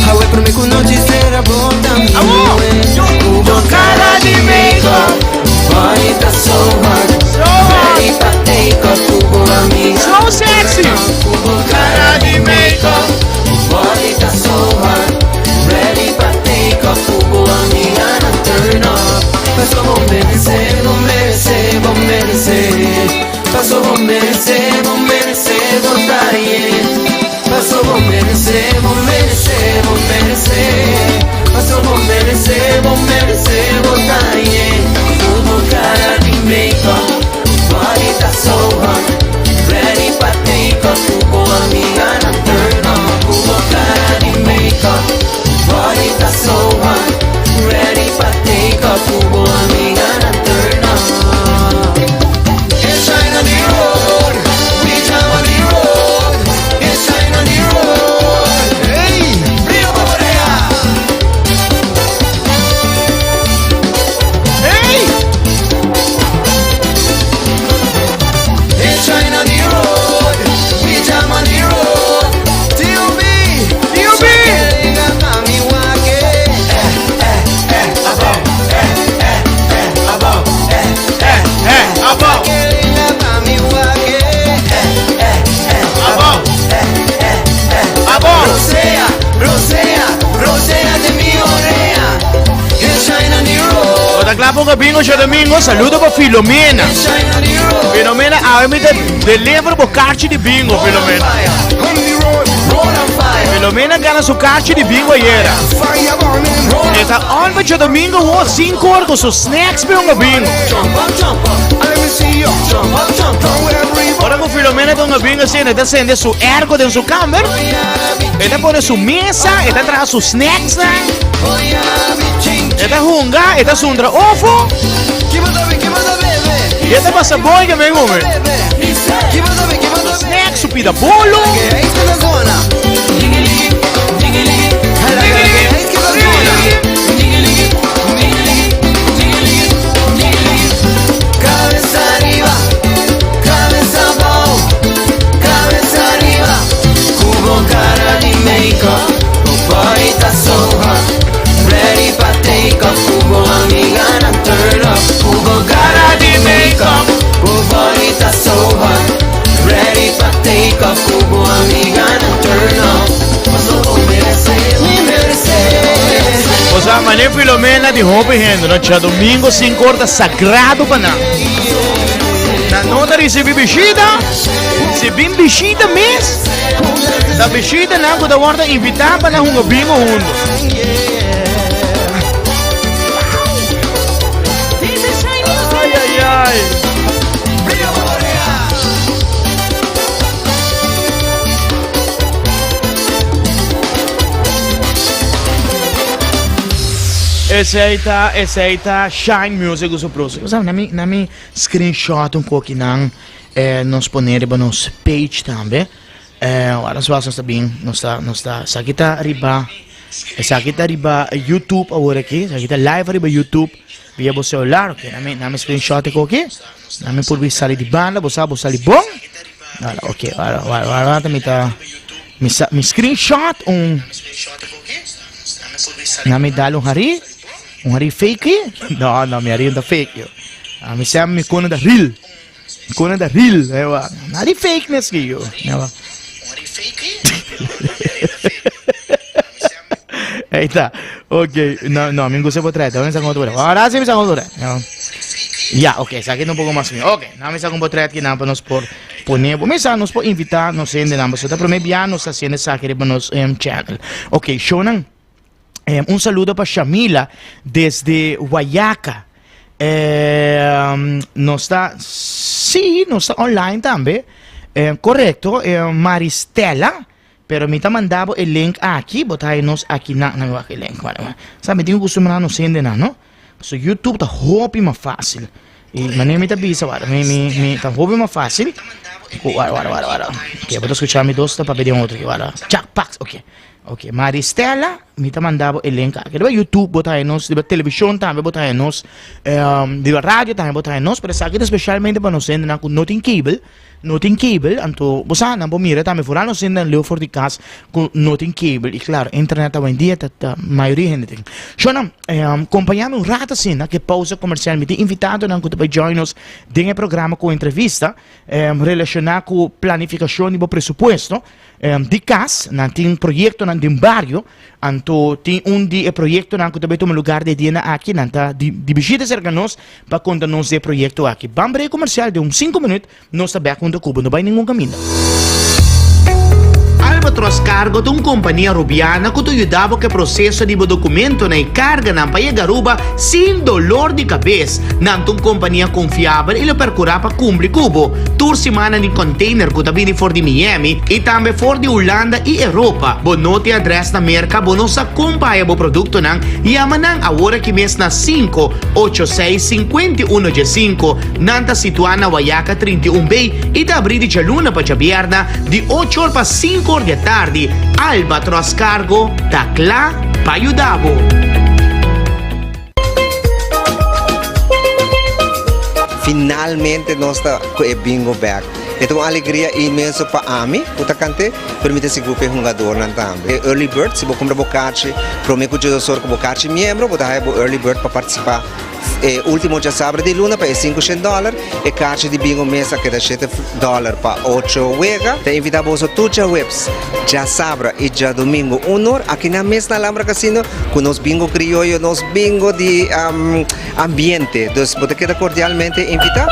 Hawe prome con noci sera volta mi Cubo cara di make-up. Body that's so hot. Ready pa take off. Cubo amiga. So sexy. Cubo cara di make-up. Body that's so hot. Ready pa take off. Cubo amiga na turn up. Paso vou merecer. Paso vou merecer. Voltar Paso vou merecer. Paso vou merecer. Voltar Cubo cara de make-up. Body tá so hot. Ready pra take off. Cubo amiga na turn on. Cubo cara de make-up. Body tá so hot. Ready pra take off. Cubo amiga na turn on. It's shine on the road. We jam on the road. It's shine on the road. Hey, Rio Borea. Hey! It's shine on the road. We jam on the road. TUB. Shakelinga mami wake. Above. Shakelinga mami wake. Above. Rosea de mi oreja. It's shine on the road. Otra clapo que bingo yo domingo, saludo para Filomena. It's shine on the road. Filomena, a mí te lembro por caixa de bingo, Filomena. On the road. Road on fire. Filomena gana su caixa de bingo ayer. Fire burning. Road. Esta on yo domingo, 5 horas con sus snacks para un bingo. Jump up. Let me see you. Jump up. Wherever you Ahora con Filomena con el bingo, está haciendo su ergo de su cámara. Esta pone su mesa, esta trae sus snacks. Esta junga, esta es un ofo. Y esta pasa boy que me come. Snacks, su pida bolo. Cabeza arriba, cabeza abajo, cabeza arriba. Cubo cara de make-up, body tá so hot. Ready pa take off. Cubo amiga na turn up. Cubo cara de make-up, body tá so hot. Ready pa take off. Cubo amiga na turn up. Paso vou merecer. O sea, mané Filomena de hobby gente, no cha domingo 5 horas sagrado para nada. Na nota recebi bexida, se bem bexida mesmo. Da bexida na água da horta invitar para um bingo junto. Ai, ai, ai. Esse aí tá Shine Music uso próximo. Sabe, na mi screenshot um pouco não nos poner para nos page também. Agora só está bem, não está. Essa aqui tá riba YouTube agora aqui. Essa aqui tá live riba YouTube via o celular, ok? Na mi screenshot aqui. Na mi por sair de banda, você sair bom. Ok, agora tá mi screenshot na mi dalo um hari fake? Não, mi hari da fake. Mi chama mi kona da real. Kona da real, hari fake nesse aqui, Eita, ok. Não, me gusta por trás. Vamos a contar. Ahora sí me saco por trás. Ya, ok, saqué un poco más mío. Ok, no me saco un portrait que nada para nos por poner, nos por invitar, nos en de nada, pero me ya nos haciendo saque para nos channel. Ok, Shonan, un saludo para Shamila desde Guayaca. No está online también. Correcto, Maristela. Pero me está mandando el link aquí, botarnos aquí na el link. Sabe, tengo que acostumbrarnos no sendo nada, ¿no? So YouTube tá roupa mais fácil. E maneira me tá bisa, me tá roupa mais fácil. Agora. Ok, vou escutar me dosta para pedir outro aqui, agora. Tchau, pax, ok. Ok, Maristela me tá mandando o link aqui. Deve YouTube botar nós, deve televisão também botar nós, deve rádio também botar nós, para aqui especialmente para nós sendo na com Nothing Cable, anto bosa na mira também fora nós sendo leu for de casa com Nothing Cable. E claro, internet hoje em dia tá maioria gente tem. Shona, acompanhamos um rato assim, que pausa comercial me tem invitado na que vai join nos dentro programa com entrevista relacionado com planificação e presupuesto de casa, na tem projeto na dem barrio, anto tem de projeto na que também toma lugar de dia aqui, na de visita cerca nós para contar nos de projeto aqui. Vamos break comercial de 5 minutos, nós tá back on the Cuba, não vai nenhum caminho. Albatros Cargo de uma companhia rubiana que te ajudava com o processo de documento na carga na Paia Garuba sem dolor de cabeça. Nanto uma companhia confiável e lo percurar para cumprir cubo. Tour semana de container que também for de Miami e também for de Holanda e Europa. Bonote adresse na merca, bonosa acompanha o produto nang yamanang agora que mês na 586-5115 nanta situada na Guayaca 31B e da abrir de luna para Javierna de 8 horas para 5 horas da tarde. Albatros Cargo tá lá para ajudar. Finalmente nós está com o bingo back. Então uma alegria imensa para mim, puta cante, permite se grupo jogador não também. Early bird, se vou comprar bocate, prometo que eu sou com bocate membro, vou dar early bird para participar. Último já sabe de luna para $500 e caixa de bingo mesa que dá $7 para 8 wega. Te invitamos a todos os webs. Já sabe e já domingo honor aqui na mesa na Alhambra Casino com nos bingo criollo, nos bingo de ambiente. Então, você queda cordialmente invitado.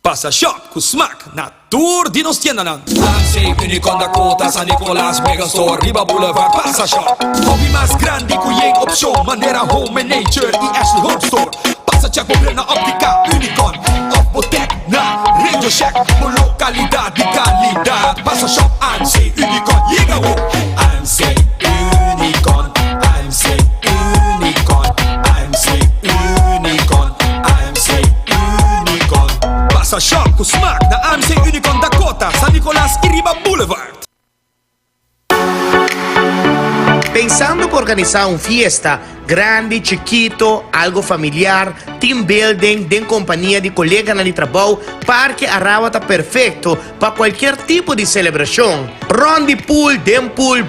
Passa shop com smack na tour de nos tiendanan. Lansei Unicon Dakota, San Nicolás, Megastore, Riba Boulevard, Passa shop. Hobby mais grande com yen option, maneira home and nature e Ashley Home Store. Passa cha compre na óptica Unicon, Off Botek na Radio Shack, por localidade de qualidade. Passa shop, Ansei Unicon, Yigawo. Ansei Unicon, Ansei Unicon, Ansei Unicon, Ansei Unicon. Passa shop com smack na AMC Unicon Dakota, San Nicolás e Riba Boulevard. Pensando por organizar uma fiesta grande, chiquito, algo familiar, team building, de companhia de colegas no trabalho, Parque Arraua está perfeito para qualquer tipo de celebração. Ron de pool,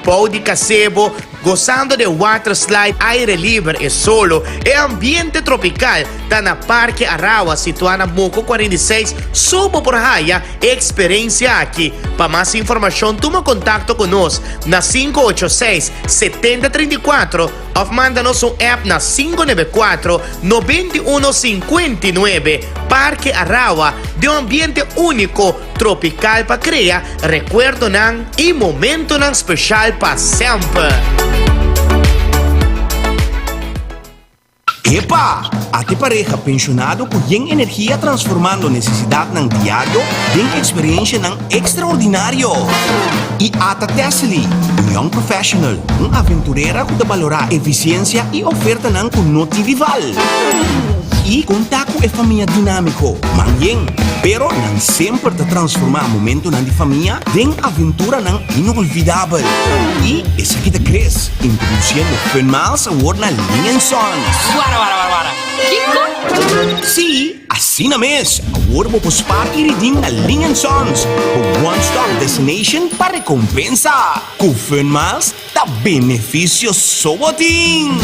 pau de gazebo, gozando de water slide, aire livre e solo, e ambiente tropical. Está na Parque Arraua, situada na Moco 46, Subo por Raya, experiência aqui. Para mais informação, toma contato conosco na 586-7034 ou manda-nos um app na 594-9159. Parque Arraua, de um ambiente único, tropical para criar recuerdo e momento especial para sempre. Epa! Ate pareha pensionado com yung energia transformando necessidade ng diário din experiência ng extraordinário. E Ata Tesli, um young professional, aventurera que valora eficiência e oferta ng kunoti rival. E conta com a família dinâmico, manheng, pero não sempre te transformar momento ng di família din aventura ng inolvidável. E essa aqui te cres, introduzindo Funmals Award na Linha Sons. Wara. Kiko? Sim, assim na mes, award mo pospar e redeem na Linha Sons, o one-stop destination para recompensa. Com Funmals, tá benefício soboting.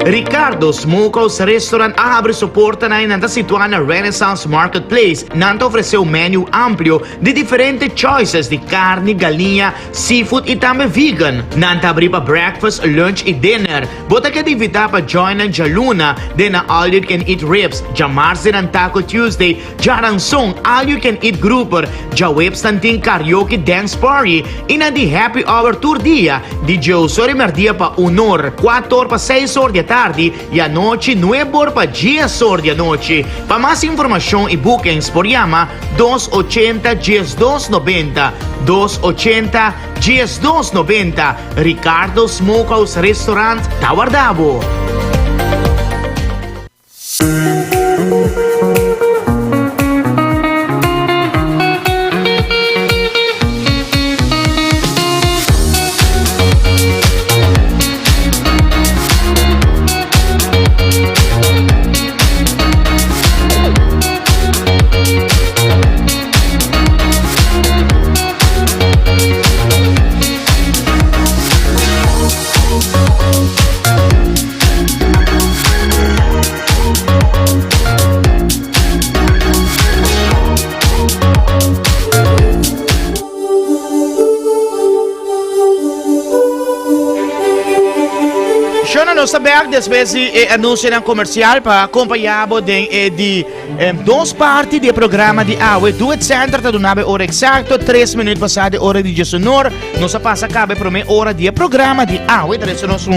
Ricardo Smokehouse Restaurant abre suporta na nanta situada na Renaissance Marketplace. Nanta ofereceu um menu amplo de diferentes choices de carne, galinha, seafood e também vegan. Nanta abri para breakfast, lunch e dinner. Bota que invitar para join ang Jaluna de na All You Can Eat Ribs. Ja Marce ng Taco Tuesday. Ja Ransong All You Can Eat Grouper. Ja Webstanting Karaoke Dance Party. E na di Happy Hour Tour dia. Di Joe merdia pa 1 hora, 4 horas pa 6 horas de tarde e a noite 9 horas pa 10 horas de noite. Para mais informação e bookings por llama 280-1290 280-1290 Ricardo Smokehouse Restaurant Tawardabo. Nós sabemos después anúncio ng comercial para acompanhado de duas partes do programa de AWE Duet Center tá do nave hora exacto 3 minutos passada hora de sonor nós passa cabe para meia hora de programa de AWE então nós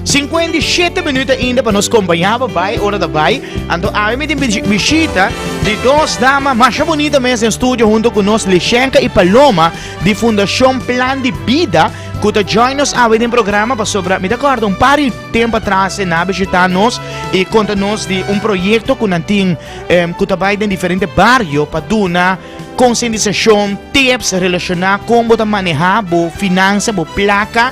57 minutos ainda para nos acompanhar vai hora da vai então AWE me tem visita de duas damas mais bonitas mesmo em estúdio junto com nós Lishenka e Paloma de Fundação Plan de Vida que join nos a em programa para sobre me acordo par de tempo atrás na visitar nós e conta-nos de projeto que nanting que trabalha em diferentes barrios para dar conscientização, tips relacionados com como manejar a finança, a placa,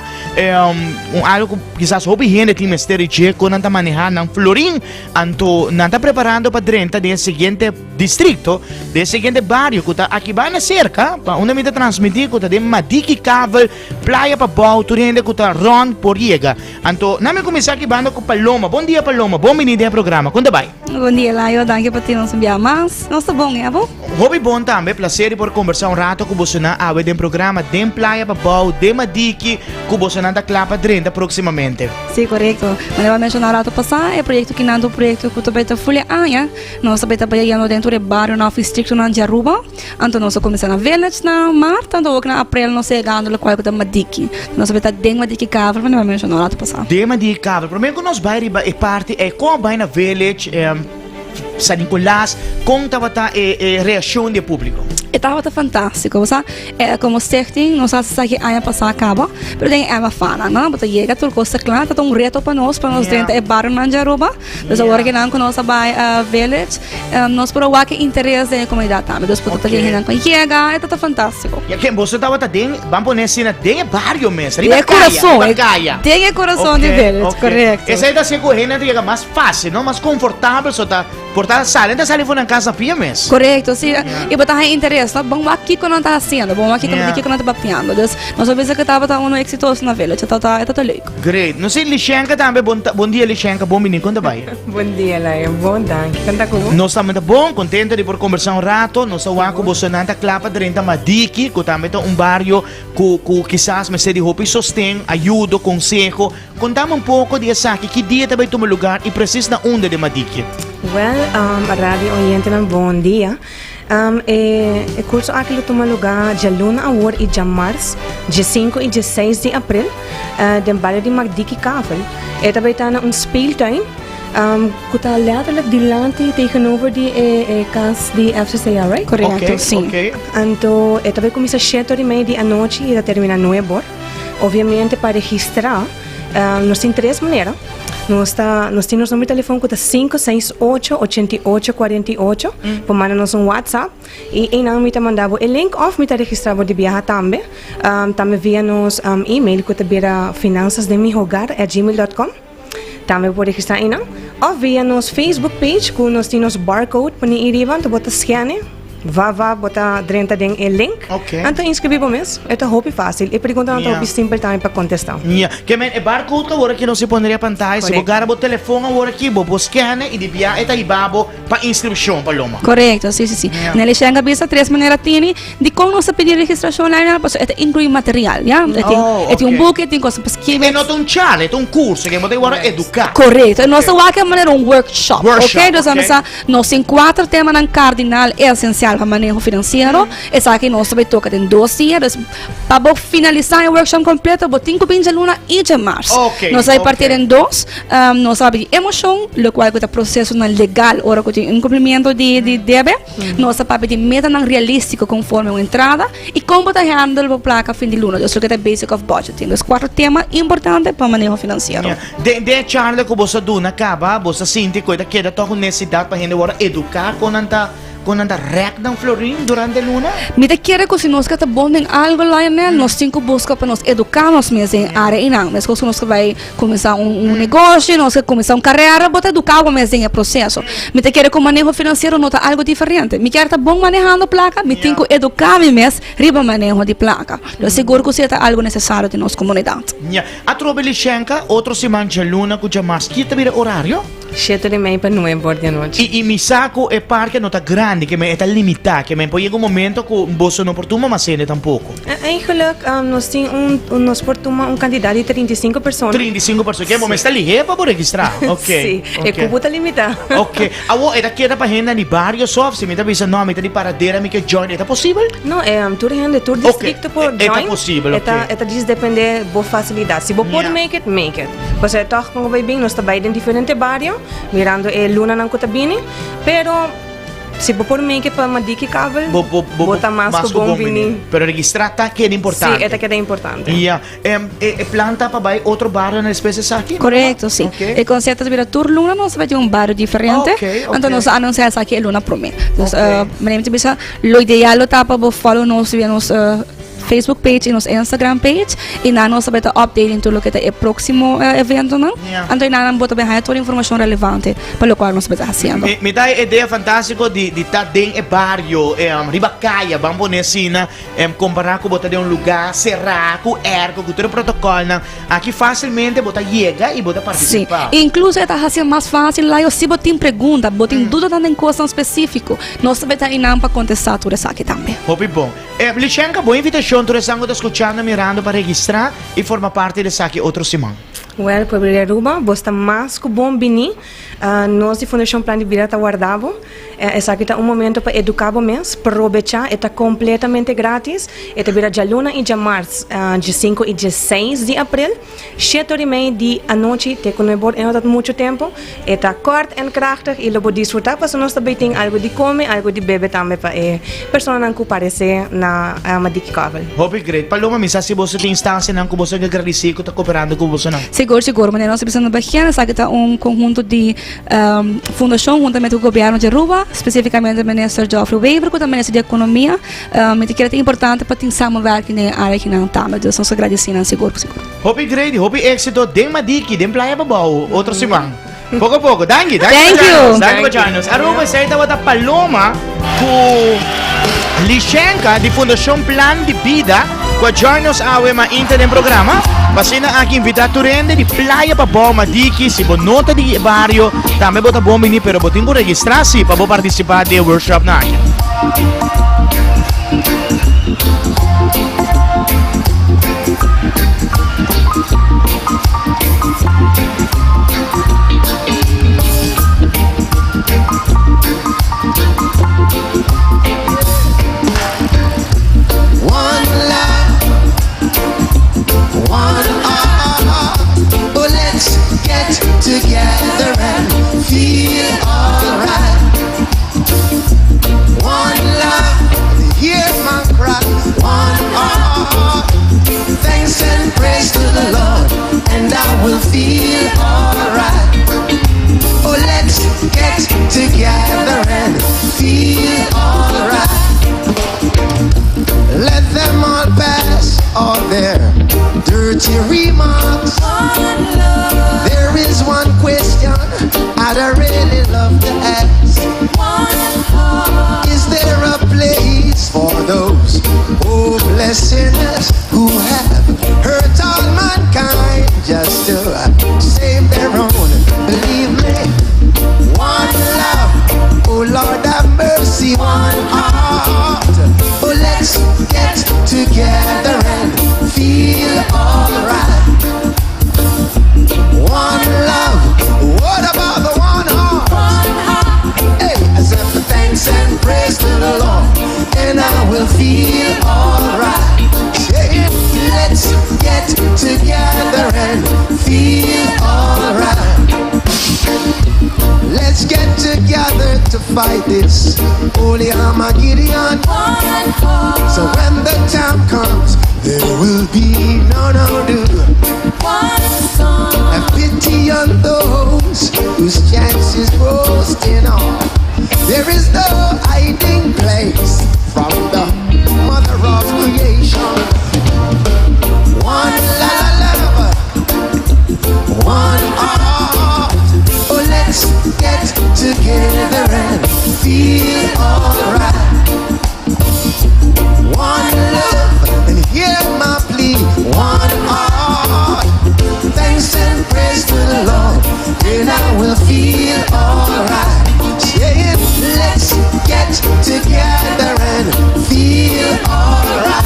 algo que quizás houve gente que ministério de como manejar na Florim, então nanta preparando para dentro do seguinte distrito, do seguinte barrio que aqui vai na cerca, para uma medida transmitir que de Madiki Cavel, Playa para Bau, turende que Ron Poriega. Então, nami começar aqui bando com Paloma. Bom dia Paloma, bom vinda ao programa. Quando vai? Bom dia Laio, danke por ter nos enviado mais. Nós tá bom, é bom? Hobby bom também, prazer por conversar rato com você na AWE do programa de Playa para Bau, de Madiki, que você da Clapa Drenta proximamente. Sim, correto. Mas eu mencionar rato passar, é projeto que nando projeto que também tá folha anha. Nós também trabalhando dentro do bairro na distrito na Jaruba. Então nós começamos na Village na março, então na abril nós chegando lá com a Madiki. Nós também tá dentro Madiki Cavel, mas eu mencionar rato passar. De Madiki Cavel, primeiro que nós vai é parte é como vai na Village San Nicolás, como estava a reação do público? Estava fantástico, sabe? É como certinho, nós sabemos que a passar acaba, mas tem uma fana, não? Porque chega tudo coisa clara, tá reto para nós dentro é barro na Jaruba, mas agora que não que nós vai village, nós por o que interesse da comunidade também, nós por que não com chega, é tá fantástico. E quem você estava dentro, vamos pôr nesse na de barrio mesmo, de coração, tem coração de village, correto. Essa aí da segunda chega mais fácil, não? Mais confortável, só tá Portanto, sale for ng casa pia mes. Correcto, sí. Y botar hay interés, ¿no? Vamos aquí con está haciendo, vamos aquí con aqui con está papiando. Entonces, nós sabemos que estava uno exitoso na vela, tá leuk. Great. No sei, Lishenka também, bom dia, Lishenka, bom menino, conta vai. Bom dia, Laia, bom, dank. Canta como? Nós estamos bom, contente de por conversar rato, nós estamos com você nanta clapa dentro da Madiki, que também é bairro que quizás me sei de roupa e sostém, ajuda, consejo. Contamos pouco de essa que dia também toma lugar e precisa na onda de Madiki. Well, a rádio oyente ng bom dia. O curso aqui toma lugar dia luna award e dia março, dia 5 e dia 6 de abril, den bairro de Magdiki Kavel. E também está na speeltuin. Que está letterlijk dilante tegenover die kas die FCCA, right? Correcto, sim. Okay. Então, também começa às 7h30 da noite e termina às 9h. Obviamente, para registrar, nós temos 3 maneiras. Nós temos o número de telefone que é 568-8848. Por mandar-nos WhatsApp. E não me mandar o link ou me registrar de viagem também. Também via nos e-mail que é finançasdemihogar@gmail.com. Também pode registrar aí, não? Ou via nos Facebook page, que nós temos barcode para ir tu bota scanner. Vá botar dentro do link. Okay. Então inscrever mesmo. É roupa fácil. E pergunta não é simples também para contestar. Que men barcode que agora que não se poderia pantalla. Se você o telefone agora aqui, você scanner e devia eta ibabo para inscrição, Paloma. Correcto, sim. Nele chega bisa 3 maneiras tiene de como nós pedir registração online, pues inclui material, ya? Tem book, tem coisa para escrever. É não chale, é curso que você agora educar. Correto. Nós que maneira workshop, ok? Nós tem 4 temas na cardinal essencial para manejo financeiro. Essa aqui nós vai tocar em 2 dias. Para finalizar o workshop completo, vou 5 de luna e de março. Nós vai partir em 2. Nós sabemos de emoção, o qual é o processo legal, ora que tem cumprimento de débito. Nós sabemos de meta realístico conforme a entrada e como está handle a placa fim de luna. Isso é o basic of budgeting. Os 4 temas importantes para manejo financeiro. De charla que você duna acaba, você sente que queda toda necessidade para a gente agora educar com anda rec ng florin durante a luna? Me te quiere que se nós que tá bom em algo lá, né? Nós temos que buscar para nós educarmos mesmo em área e não. Mas quando nós que vai começar negócio, nós que começar carreira, bota educar mesmo em processo. Me te quiere que o manejo financeiro não tá algo diferente. Me quer tá bom manejando placa, me tenho que educar mesmo riba manejo de placa. Eu seguro que isso é algo necessário de nossa comunidade. A trobe Lishenka, outro semana de luna que já mais que vira horário? 7h30 para 9h da noite. E mi saco é parque não tá grande, que me é limitado, que me pode chegar momento que você não portuma, mas ele tampouco. Eigenlijk, nós temos portuma candidato de 35 pessoas. 35 pessoas, que momento está ligado para registrar. Sim, é cubo tá limitado. Ok. Awo, é daquela para gente de barrio só, se me tá pensando, não, me tá de paradeira, me que join, é possível? Não, toda gente, todo distrito por join. É possível, ok. É diz depende da facilidade. Se você pode make it. Você é toch como vai bem, nós trabalhamos em diferentes barrios. Mirando luna ng Cotabini, pero se por make para Madiki Kavel, bota mais que bom vinho. Pero registrata que é importante. Sim, que é importante. Planta para vai outro barrio na espécie aqui? Correto, sim. O conceito de tour luna nós vai ter bairro diferente. Então nós anunciamos aqui luna para mim. Então, maneira bisa lo ideal lo tapa bo follow nos via nos Facebook page e nos Instagram page e na nossa beta update tudo que é o próximo evento, não? Então na bota bem toda a informação relevante para o qual nós beta fazendo. Me dá ideia fantástica de estar dentro do barrio, ribacaia, vamos nesina, comparar com botar de lugar cerrado, com ergo, com todo o protocolo, aqui facilmente bota chega e bota participar. Sim, incluso está fazendo mais fácil lá, se você tem pergunta, você tem dúvida em coisa específica, nós beta inam para contestar tudo isso aqui também. Hope bom. Lishenka, boa invitação. Tu estás escuchando, mirando para registrar e formar parte dessa aqui outro semana. Well, para Aruba, basta mais que bom bini. Nós de Fundação Plan de Vida guardamos. Essa aqui é momento para educar mesmo, para aproveitar, está completamente grátis. Está vira de luna e de março, de 5 e de 6 de abril. 7h30 da noite, tem que não é muito tempo. Está corto e krachtig e logo desfrutar, porque nós também tem algo de comer, algo de beber também para pessoas que aparecer na Madiki Kavel. Hope great. Paloma, misa se você tem instância não que você quer agradecer que está cooperando com você não. Seguro, mas nós precisamos baixar, essa aqui é conjunto de fundação juntamente com o governo de Aruba, especificamente o ministro Geoffrey Weber, que é o ministro de Economia, que é importante para pensar no verk na área que não está, mas nós agradecemos seguro. Hope great, hope êxito, den Madiki, den Playa Babao, outro semana. Poco a poco. Thank you. Thank you. Thank you, Janos. Aruba sa ita wata Paloma ku Lishenka di Fundación Plan de Vida ku Janos awe mainta ng programa. Pasina aking invitado rende di Playa Pabo Madiki si Bonota di Barrio. Tame bota bombi ni pero botin ko registrasi pa bo participar di workshop na akin. Together and feel alright. One love, hear my cry. One heart, thanks and praise to the Lord, and I will feel alright. Oh, let's get together and feel alright. Let them all pass all their dirty remarks. There is one question I'd really love to ask. Is there a place for those hopeless sinners who have hurt all mankind just to save their own? Believe me, one love, oh Lord have mercy, one heart. Oh, let's get together and feel alright. One love, what about the one heart? Hey, I said for thanks and praise to the Lord, and I will feel alright. Yeah, let's get together and feel alright. Let's get together to fight this holy Armageddon. So when the time comes, there will be none do. Have pity on those whose chances boasting on. There is no hiding place from the mother of creation. One love, one heart. Oh, let's get together and feel alright. One love, and hear my plea. One heart, thanks and praise to the Lord, and I will feel alright. Yeah, let's get together and feel alright.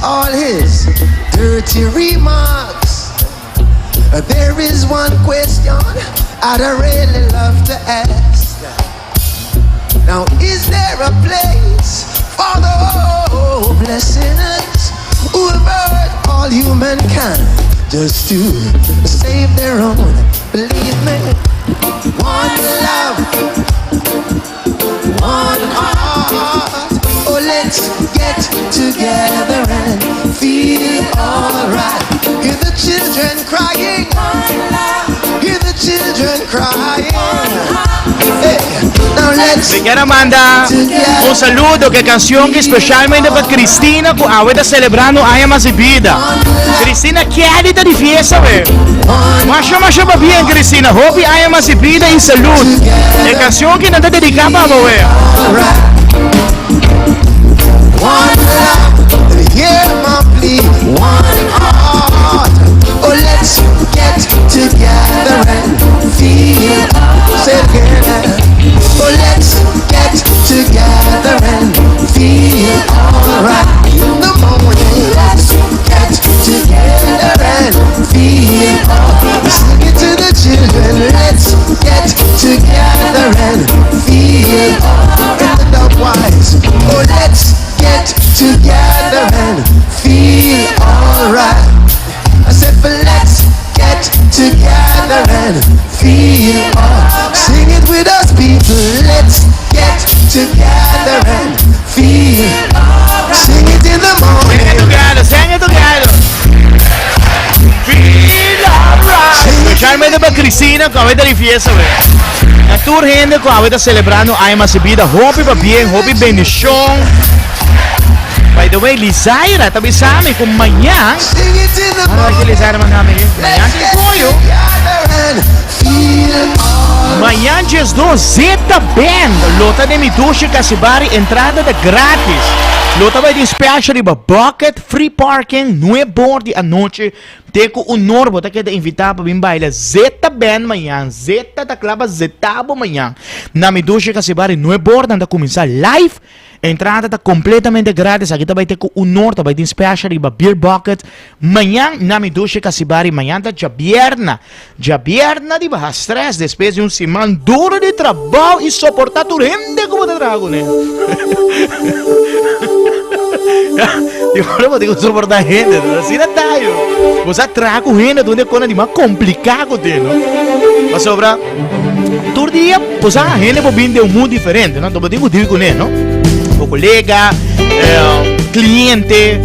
All his dirty remarks. There is one question I'd really love to ask. Now, is there a place for the hopeless sinners who have hurt all humankind just to save their own? Believe me, one love, one heart. Oh, let's get together and feel alright. Hear the children crying. Hear the children crying. Hey, now let's Le quiero mandar un saludo que canción que especialmente para Cristina que ahora está celebrando Año Más de Vida. Cristina, qué edita de fiesta, ve. Macho va bien, Cristina. Hope Año Más de Vida y salud. La canción que nos está dedicada a ver. One love, hear my plea. One heart. Oh, let's get together and feel. Say it again. Oh, let's get together and feel alright. In the morning, let's get together and feel alright. Sing it to the children. Let's get together and feel alright. In the dog-wise. Oh, let's get together and feel alright. I said, but let's together and feel. Sing it in the morning. Sing it together. Feel alright. Charme ba Cristina com a vida de fiesta, velho. A tour gente com a vida celebrando a mais vida. Hope ba bien, hope bendição. By the way, Lizaira, tabi sa amin kung manyan. Ano si Lizaira man namin yun? Manyan din koyo. Manyan just do Zeta Band. Lota de Midushi Kasibari, entrada de grátis. Lota vai de special iba bucket, free parking, 9 bordi a noche. Teco honor, bota que te invitar para vir baila Zeta Band manhã. Zeta da clava Zetabo manhã. Na Midushi Kasibari, 9 bordi, anda começar live. Entrada está completamente grátis. Aqui também tem o norte, vai ter special iba beer bucket. Manhã na Midushi Kasibari, manhã está Jabierna de baja stress, depois de semana duro de trabalho e suportar tu rende como te trago, né? Eu não tenho que suportar gente, assim não tá, eu. Você trago gente, onde é coisa de mais complicado, não? Mas sobra, todo dia, você a gente vai vir de mundo diferente, não? Então, eu tenho que dizer com ele, não? O colega, cliente,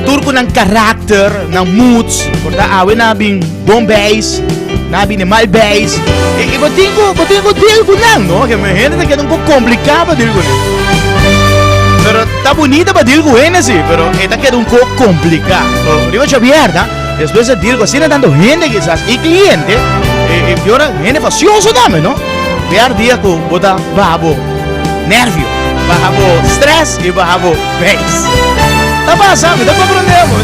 turco ng karakter, ng moods, porta awe nabing bombase, nabing mal base. E batingo deal ko lang, no? Kaya may gente que não complicado deal ko lang. Pero tá bonita ba deal ko si, pero esta queda un poco complicado. Digo Xavier, ¿no? Después de deal ko, así dando gente quizás, y cliente, y ahora gente facioso dame, ¿no? Ver día ko, bota babo, nervio. Bajabo stress e bajabo base. Tá passando, tá compreendendo.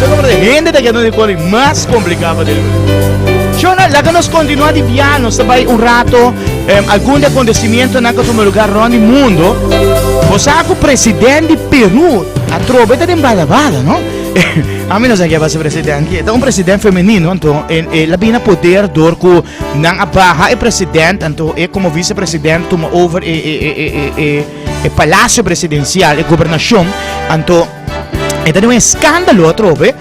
Gente que não é coisa mais complicada dele. Chona, lá que nós continuamos de viajar, nós vai rato, algum acontecimento na como lugar onde mundo. Você é o presidente de Peru, a troveta de embadabada, não? A mim não sei que vai ser presidente. Então, presidente feminino, então, ela vem a poder dorco nang abaha e presidente, então, como vice-presidente, toma over e palácio presidencial e governação, então, ito é um escândalo, trobe.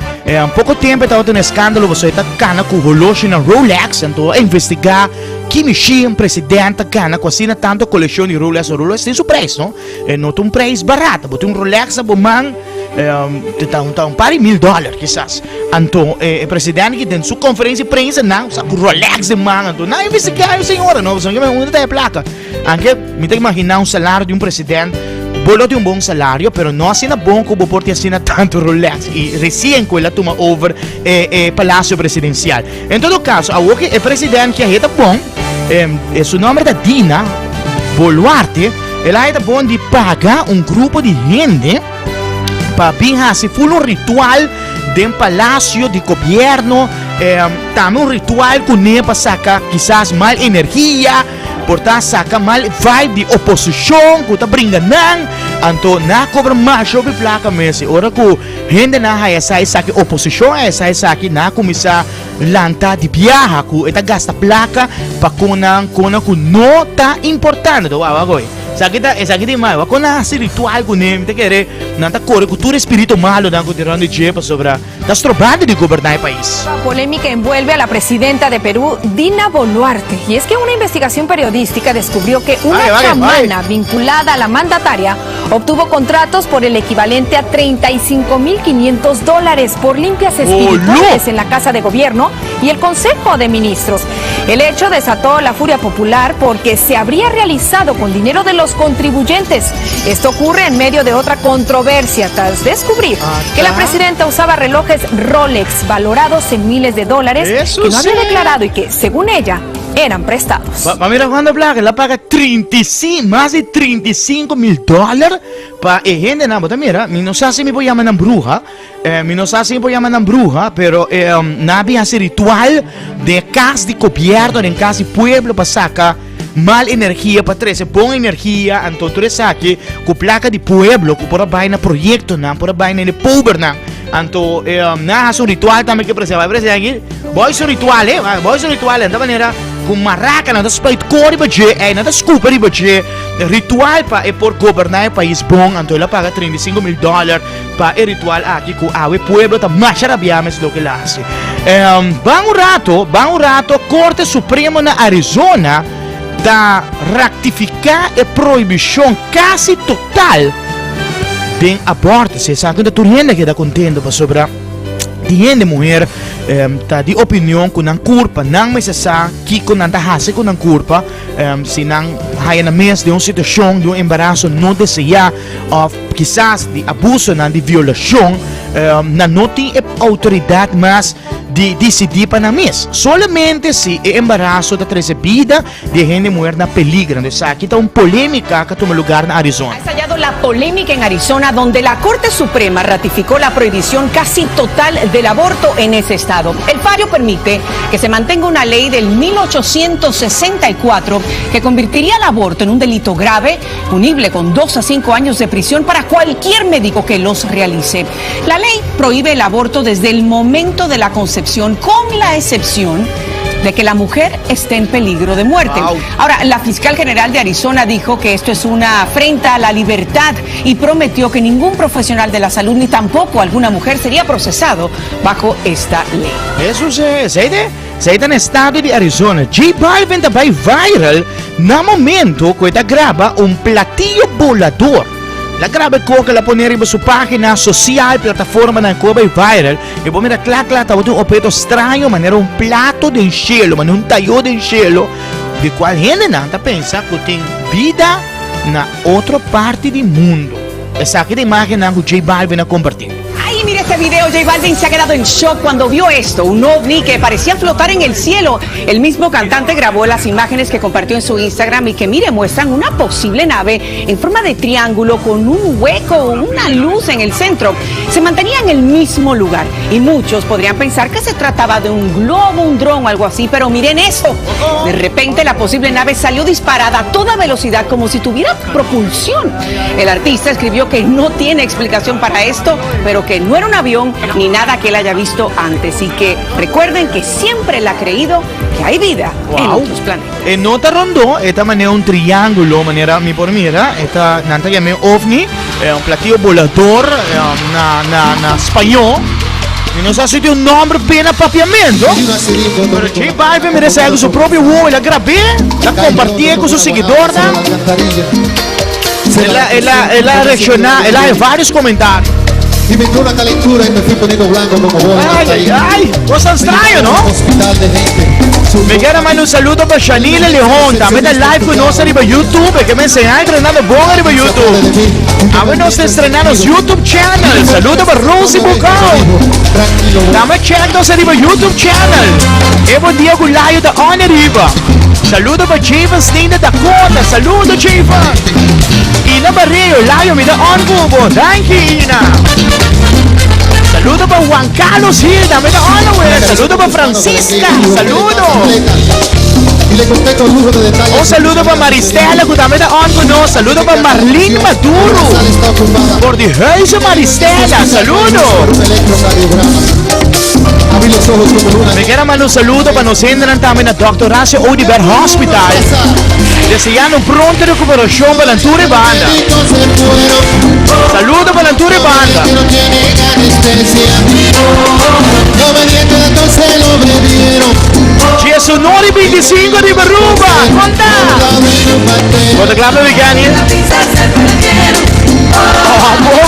Um pouco tempo ito um escândalo, você está cana com o relógio na Rolex, então, investigar que mexia presidente cana com assim tanto coleção de Rolex. O Rolex tem seu preço, não? Não tem um preço barato, porque um Rolex, man, tá um par de $1,000, quizás. Então, o presidente que tem sua conferência de prensa, não, sabe, o Rolex de man, então, não investigar, senhora, não, você não tem a placa. Anche, me tem que imaginar um salário de um presidente. Bolo de um bom salário, pero não assina bom como por te assina tanto Rolex e recém quella toma over palácio presidencial. Em todo caso, a o que é presidente que é bom, seu nome é Dina Boluarte, ela é bom de pagar um grupo de gente para vir se for um ritual de palácio de governo, também um ritual com ele para sacar quizás mal energia. Porta saca mal vibe de oposição, que tá brincanang, anto na cobra mais sobre placa mesmo. Ora que gente na haya sa que oposição essa que na comisa lanta de viaja, que ita gasta placa para kunang ku no tá importante do agora. Esa que demais, wa kona si ritual ku nem te querer, nanta corre cultura espírito malo na ku tirando de jepa sobre das trobando de gobernar el país. La polémica envuelve a la presidenta de Perú, Dina Boluarte, y es que una investigación periodística descubrió que una chamana vinculada a la mandataria obtuvo contratos por el equivalente a $35,500 por limpias espirituales en la Casa de Gobierno y el Consejo de Ministros. El hecho desató la furia popular porque se habría realizado con dinero de los contribuyentes. Esto ocurre en medio de otra controversia tras descubrir que la presidenta usaba relojes Rolex valorados en miles de dólares que no había declarado y que, según ella, eran prestados. Mira cuando placa, la paga más de $35,000 para gente na bota. Mira, mi no sé si me voy a llamar bruja, pero nabi hace ritual de casa de gobierno, de casa de pueblo para sacar mal energia para trazer boa energia, então tu sabe que placa de pueblo, que por vai na projeto, não por vai na pobre, não. Então, na um ritual também que precisa, vai precisar aqui. Boy so ritual, da maneira com maraca, não da spait cor budget, não da scupa de budget. Ritual para por governar o país bom, então ela paga $35,000 para o ritual aqui com o pueblo tá mais arabiames do que lá assim. Bang um rato, Corte Suprema na Arizona da ratificar a proibição quase total de aborto. Se sabe que a gente que está contente sobre de mulher tá de opinião com a culpa não me sabe que com a hace com a culpa se não há na mesa de uma situação de embaraço não desejado ou quizás de abuso não de violação não tem autoridade mas de decidir para a mesa solamente se o embaraço está recebida de gente mulher na peligro. Entonces aquí está una polémica que toma lugar en Arizona. Ha estallado la polémica en Arizona, donde la Corte Suprema ratificó la prohibición casi total del aborto en ese estado. El fallo permite que se mantenga una ley del 1864 que convertiría el aborto en un delito grave, punible con 2 a 5 años de prisión para cualquier médico que los realice. La ley prohíbe el aborto desde el momento de la concepción, con la excepción de que la mujer esté en peligro de muerte. Wow. Ahora, la fiscal general de Arizona dijo que esto es una afrenta a la libertad y prometió que ningún profesional de la salud ni tampoco alguna mujer sería procesado bajo esta ley. Eso se no estado de Arizona. J Balvin também viral no momento que ela graba un platillo volador. La graba que la pone en su página social, plataforma na que vai viral. E vou mirar claro, estava um objeto estranho, mas era um plato de cielo, mas um tallo de cielo, de qual gente não pensa que tem vida na outra parte do mundo. Essa aqui é a imagem que o J Balvin compartido. Ay, mire este video, J Balvin se ha quedado en shock cuando vio esto, un ovni que parecía flotar en el cielo. El mismo cantante grabó las imágenes que compartió en su Instagram y que, mire, muestran una posible nave en forma de triángulo con un hueco, una luz en el centro. Se mantenía en el mismo lugar y muchos podrían pensar que se trataba de un globo, un dron o algo así, pero miren esto. De repente la posible nave salió disparada a toda velocidad como si tuviera propulsión. El artista escribió que no tiene explicación para esto, pero que no era un avión ni nada que él haya visto antes y que recuerden que siempre él ha creído que hay vida en otros planetas. En nota rondó, esta manera un triángulo, manera mi por mira, esta nanta llamé ovni, un platillo volador, na español. E não sei se tem um nome bem apropriamento. Pero J Balvin merece algo seu próprio voo, ele gravou, ele compartilhou com seu seguidor, ela reaccionou, ela fez vários comentários. Y me entró una calentura y me fui poniendo blanco como vos. Ay, cosa extraño, ¿no? Me quiero mandar un saludo para Shanile León. También da live con nosotros en YouTube. Que me enseñan a entrenar bon en YouTube. A ver, nos estrenamos YouTube channel. Saludo para Rosy Bucao. También check-nos en YouTube channel. Evo Diego Laio da On arriba. Saludo para Jiva Stina Dakota. Saludo, Jiva. Ina Barrio, Laio me da On Bubo. Thank you, Ina. Saludo para Juan Carlos Hilda, me da on. Saludo para Francisca, saludo. Un saludo para Maristela, que también da on con nosotros. Saludo para Marlene Maduro. Por the Heise Maristela, saludo. Me quiero mandar un saludo para nos entran también a Dr. Horacio Oliver Hospital. Deseando pronta recuperación para la Antura y Banda. Saludo para la Antura y Banda. Ci sono i 25 di Baruba. Conta clave vegani.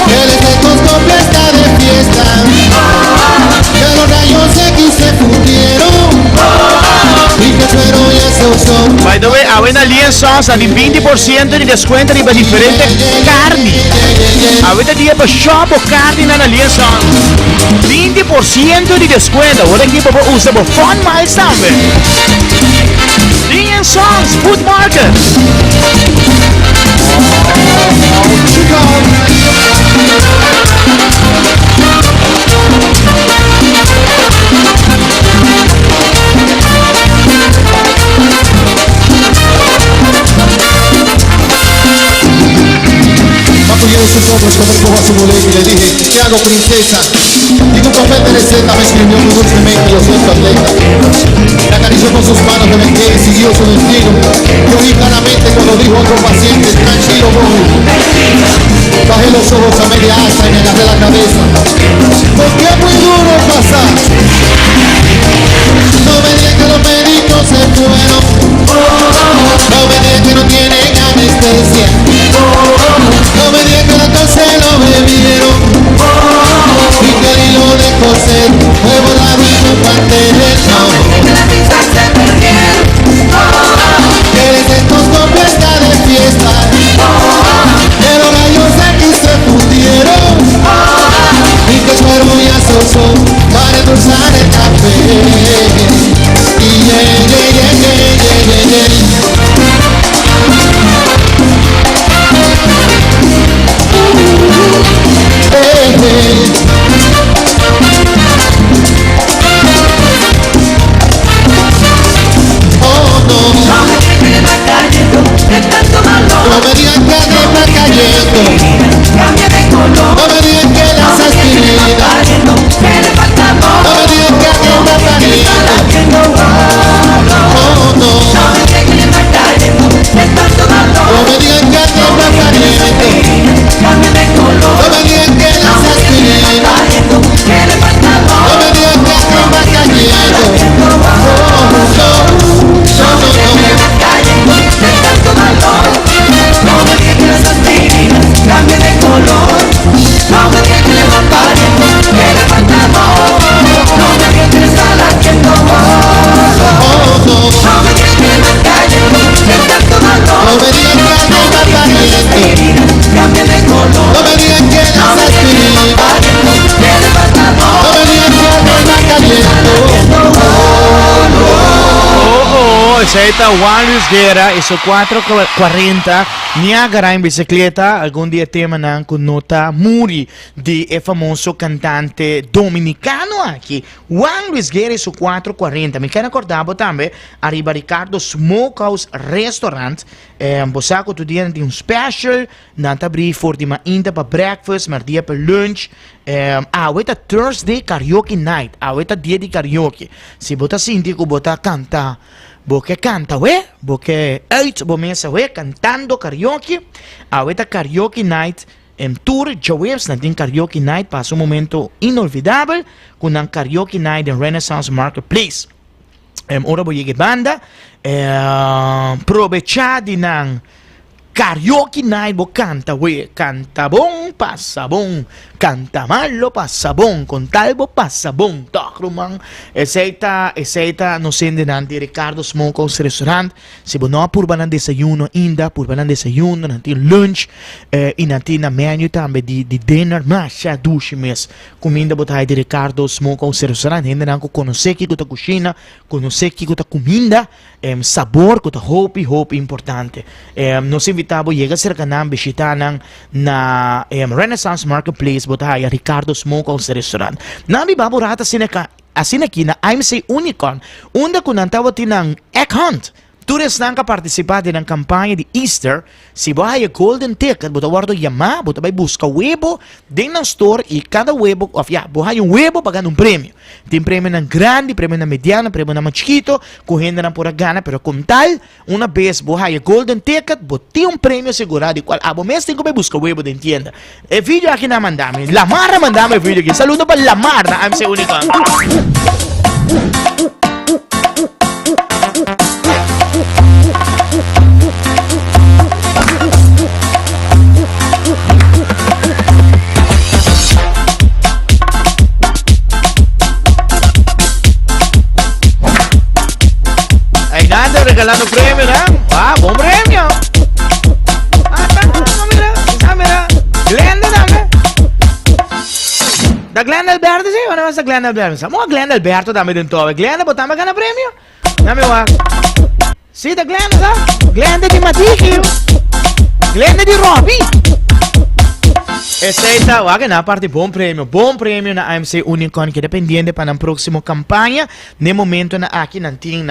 El estetoscopio está de fiesta. Que los rayos X se fundieron. Y que espero ya se usó. By the way, avena lienzos di 20% di descuento di differenti carni. Avete dia per shop o carni nella lienzos. 20% di descuento. Ora chi può usare per fun miles tambe. Lienzos Food Market. Llevo sus ojos como el cojo a su boleto y le dije, ¿qué hago, princesa? Y tu papel de receta me escribió muy dulcemente, yo siento atleta. Me acarició con sus manos de vejez y siguió su destino. Yo vi claramente cuando dijo a otro paciente, tranquilo, Bobby. Bajé los ojos a media asta y me agarré la cabeza. Porque es muy duro pasar. No me digan que los peritos se fueron. No especial. No me digas que las dos se lo bebieron. Mi querido de coser, nuevo la vino parte del amor. Que la pizza se perdieron. Que desde estos copia está de fiesta. Pero rayos aquí se fundieron. Y que suero y asoso para endulzar el café. Y no me digan que ande va cayendo. Cambia de color. No me digan que las aspirinas. No me digan que ande va cayendo. Oh no. No me digan que ande va cayendo. Cambia de color. No me digan que las aspirinas. No me digan que ande va cayendo. Oh no. Cambie de color, no me digas que le va pariendo, que le falta amor, no me digas que le está latiendo, no me digas que le va cayendo, que tanto dolor, no me digas que le va pariendo, cambie de color, no me digas que le va pariendo, que le falta amor, no me digas que le va cayendo. Esa es Juan Luis Guerra, eso 4:40, Niagara en bicicleta, algún día tema con nota muri de el famoso cantante dominicano aquí. Juan Luis Guerra, eso 4:40. Me quero acordar também, arriba Ricardo Smokehouse Restaurant, bosaco tu dia tem special, nanta abrir for de mainda para breakfast, maar dia para lunch. Aweta Thursday karaoke night, aweta dia de karaoke. Se bota sinti que bota canta. Porque canta, porque uit bomesa, cantando karaoke. Ahorita karaoke night en tour, Joeves, natin karaoke night, pasa un momento inolvidable con un karaoke night en Renaissance Marketplace. Ora voy a llegar banda, provechar ng karaoke night, bo canta, canta bon, pasa bon, canta malo, pasa bon, con talbo, pasa bon, tocruman, esa no sende nanti Ricardo Smokehouse Restaurant, si bo no purba ng desayuno, inda, purba ng desayuno, nanti lunch, e nanti na menu tambe di dinner, masha, dushi mes, kuminda bo tayo di Ricardo Smokehouse Restaurant, hindi na ko konoseki ko ta kusina, konoseki ko ta kuminda, sabor ko ta hopi importante, nos invitabo llega cerca ng bisita ng na Renaissance Marketplace botaya Ricardo Smokehouse Restaurant. Nabi baburata asinaki na IMC Unicorn, unda kunantawa tinang egg hunt. Turis nang kapartisipate ng kampanya di Easter, si Bahaya Golden Ticket, buta wardo yama, buta bay busca huevo, din ng store, y cada huevo, Bahaya yung huevo, pagan un premio. Tem premio ng grande, premio ng mediano, premio ng chiquito, cogiendo ng pura gana, pero con tal, una vez Bahaya Golden Ticket, buti un premio segurado, igual, abo mes tengo bay busca huevo de tienda. El video aquí na mandame, Lamar mandame el video aquí, saludo para Lamar na AMC Unicorn. Regalando premio, ¿no? Buen premio. Mira. Glenda, dame. Da Glenda Alberto, sí, ¿o no vas a Glenda Alberto? Vamos a Glenda Alberto, dame de un tobe. Glenda, botame gana premio. Dame va. Sí, da Glenda, ¿no? Glenda di Matigio. Glenda di Robbie. Esta va a ganar parte bom prêmio na AMC Unicorn que dependendo para a próxima campanha, no momento na aqui não tem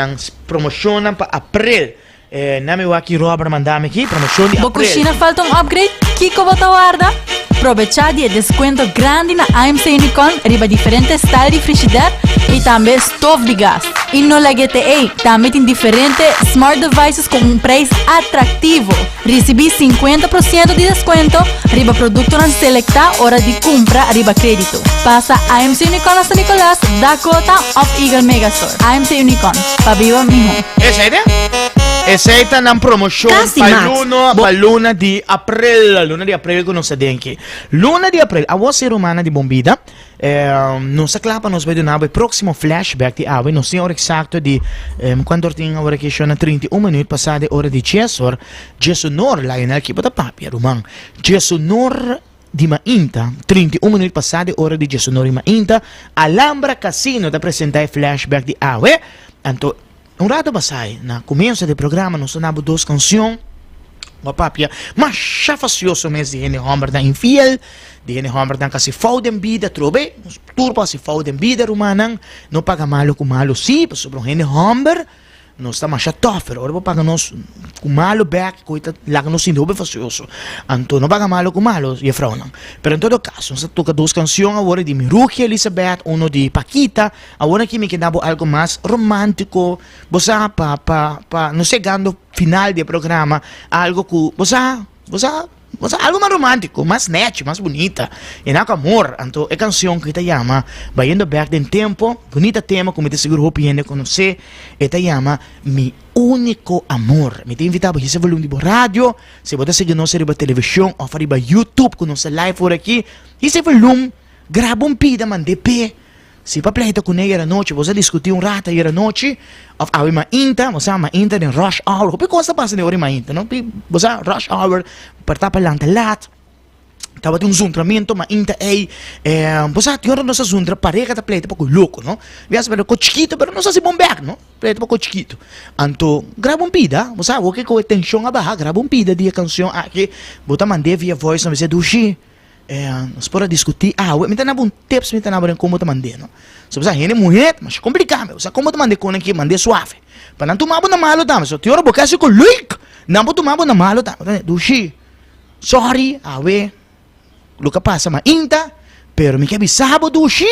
promoção para abril. Na meu aqui Robert mandame aqui promoção de abril. Bocucina falta upgrade? Kiko bota guarda? Aprovechar de descuento grande na AMC Unicorn riba diferentes styles de frigidaire e também stove de gas. E no LGTE também tem diferentes smart devices com preço atrativo. Recebi 50% de desconto riba produto na selecta hora de compra riba crédito. Passa AMC Unicorn San Nicolás, Dakota of Eagle Megastore. AMC Unicorn, pa viva mijo. ¿Es ella? Aceita ng promotion Kasi, pa Max. luna di April. Luna di April ko sa denki. Luna di April, awa si Romana di Bombida. Non sa klapa nos vedo nabay próximo flashback di awe. Non signor exacto di quando tinha ora che na 31 minuti passate ora di Cesor. Gesonor Lionel Kipota Papia Rumang. Gesonor di Mainta, 31 minuti passati, ora di Gesonori Mainta, Alhambra Casino da presentare flashback di Awe. Anto, un rato passai, na comienzo del programma, non sonavo due canzoni, ma papia, ma siya facioso mes di Henny Homer da infiel, di Henny Homer da kasi fouden bida, trobe, turpa si fouden bida rumanang, no paga malo kumalo si, sobrang Henny Homer, non sta ma tougher, ora paga nos kumalo back, coita laga nos sinobe facioso. Anto no paga malo kumalo, ye fraunan. Pero en todo caso, sa toca dos canciones ahora di Miruki Elizabeth, uno di Paquita, ahora que me quedaba algo más romántico, bosa pa no sé, gando final del programa, algo que bosa algo más romántico, más net, más bonita. En algo amor, anto é canción que te llama Vayendo Back del Tempo, bonita tema, como te seguro hope gente conoce, e te llama Mi Único Amor. Me te invitaba a esse volume de radio, se você seguir nossa riba televisão, ou riba YouTube, com nossa live por aqui, esse volume, grava pida, mande p. Se para pleito com ele era noite, você discutir rato era noite, of awi mainta, você mainta em rush hour. O que costa passa de hora mainta, não? Você rush hour, para pa lang talat. Tava um zuntramento, mainta você tinha nossa zuntra pareja da pleito para louco, não? Vias para chiquito, pero não se bombear, não? Pleito para chiquito. Anto, grava pida, você o que com atenção a barra, grava pida de canção aqui, bota mandei via voice, não vai dushi. Nós podemos discutir, me tá na bom tips, me tá na bom como te mandei, não? Se você é mulher, mas é complicado, você como te mandei com aqui, mandei suave. Para não tomar na malo, tá? Mas eu te oro boca assim com Luik, não vou tomar na malo, tá? Dushi, sorry, lo que passa, mas inta, pero me que avisaba, Dushi,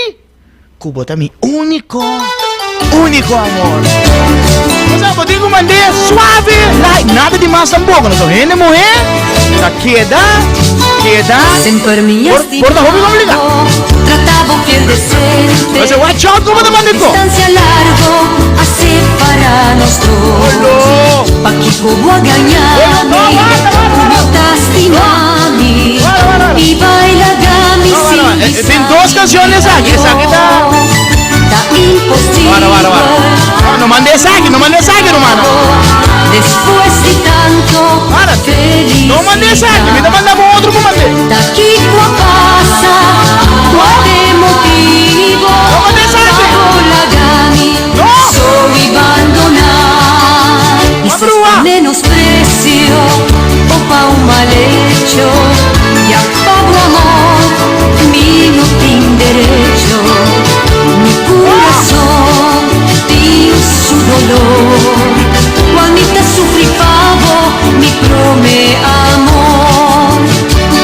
que bota mi único amor. Você pode dizer que mandei suave, like, nada de mais tampoco, não sou gente mulher, queda. Sento en mi estimado, trataba fiel decente. Mas watch out, como te mandé tú. Distancia largo, así para nosotros. Pa' que como a gañarme, como tastimami, y baila gami sin Tem duas canções aqui, essa aqui tá... Tá imposible. No mandé essa aqui, hermano. Después de tanto felicidad, no mandé essa aqui, me mandava outro que mandei. Daqui qua passa, quale motivo, Lagami, soy abandonar. Y si es menosprecio o pa' un mal hecho, ya pago amor, mi no tiene derecho. Mi corazón tiene su dolor. Juanita sufrí pavo, mi prome amor.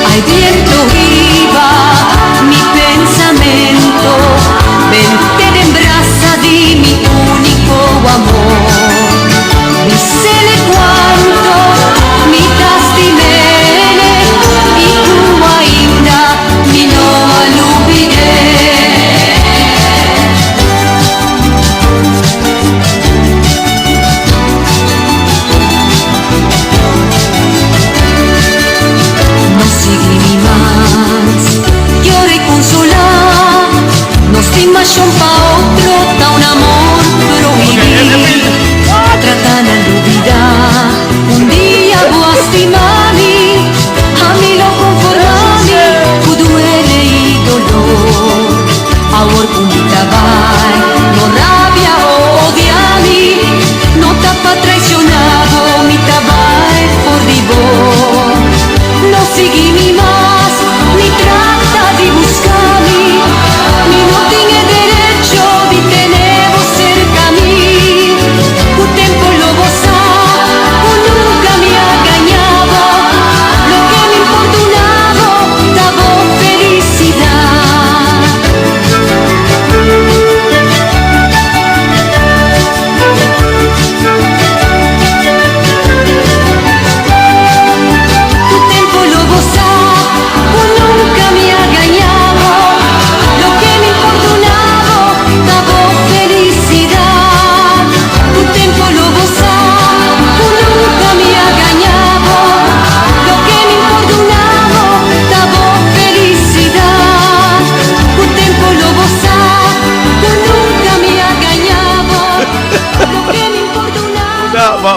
Hay viento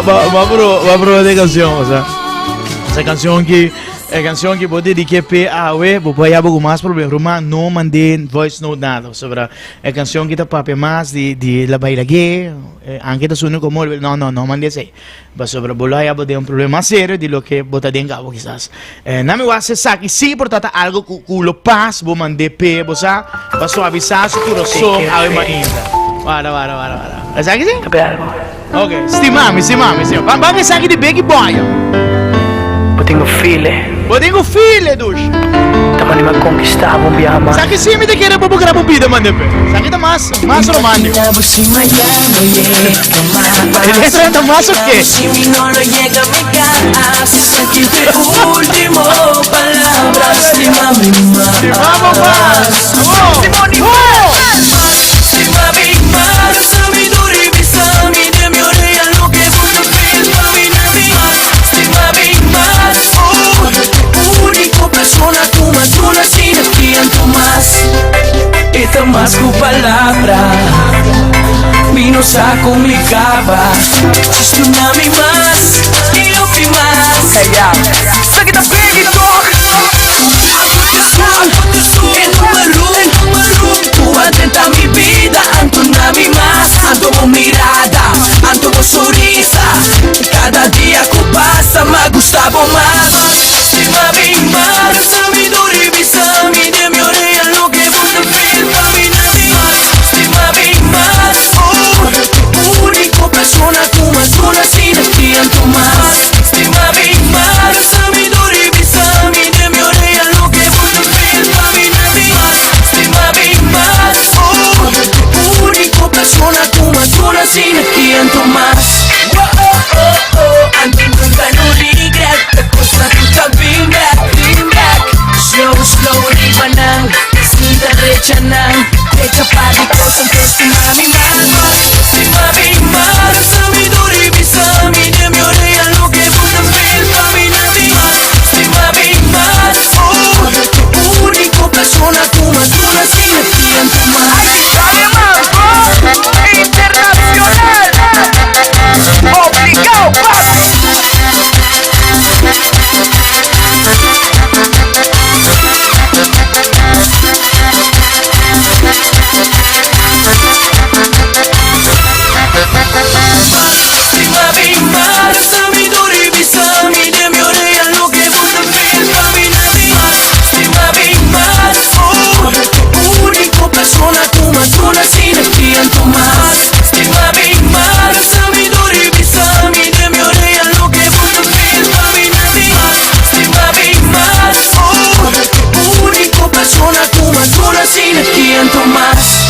Va probar de canción, o sea. Esa canción que vos dediqué a we, vos vai haver mais problema, não mandei voice note nada, sobre a canção que tá papi mais de la baila gay, anche da suno como não mandei sei, mas sobre a bola ia ter problema sério de lo que botar dentro cabo quizás. Na me wasse sabe se portata algo culo paz, vou mandei pe, vos sabe, para suavizar su coração a uma ainda. Para. Sabe que sim? Sabe algo? Ok, stimami. Vamos pensar aqui de big boy. Eu tenho filho, duш. Tama naman conquistar mo biya man. Sa akin si mi te kere po bugra po bida man depe. Sa akin mas romántico. El extra está más o qué? Si mi no lo llega a mi casa, aquí fue último palabras. Estimame más. Simoni, Estimame más. Sabiduría y besame de mi oreja lo que vos no ves, mami, nadie más. Estimame más. Único persona tú más una sin tiempo más. Esta más tu palabra vino sa complicaba. Tsunami más y lo que más. Sé que te pegué todo. En tu maroon, tú atenta mi vida. Antonami más, anto con mirada, anto con sonrisa. Cada día que pasa me gustaba más. Estimame más, sabiduría y besame de mi oreja lo que vos no ves, mami, nadie más. Estimame más, único persona tú más una sin tiempo más. Estimame más, sabiduría y besame de mi oreja lo que vos no ves, mami, nadie más. Estimame más, único persona tú más una sin tiempo más. Antes nunca no regret, the cosa tú también back. Slow, riba nang, sin derecha nang. Derecha pa di ko sa testimami más. Estimame más, sabiduría y besame de mi oreja lo que vos no ves, mami, nadie más. Estimame más, único persona tú más una sin tiempo más. Internacional, obligado, papi. Estimame más, sabiduría y besame de mi oreja lo que vos no ves, mami, nadie más. Estimame más, único persona tú más una sin tiempo más. Estimame más, sabiduría y besame de mi oreja lo que vos no ves, mami, nadie más. Estimame más, único persona tú más una sin tiempo más.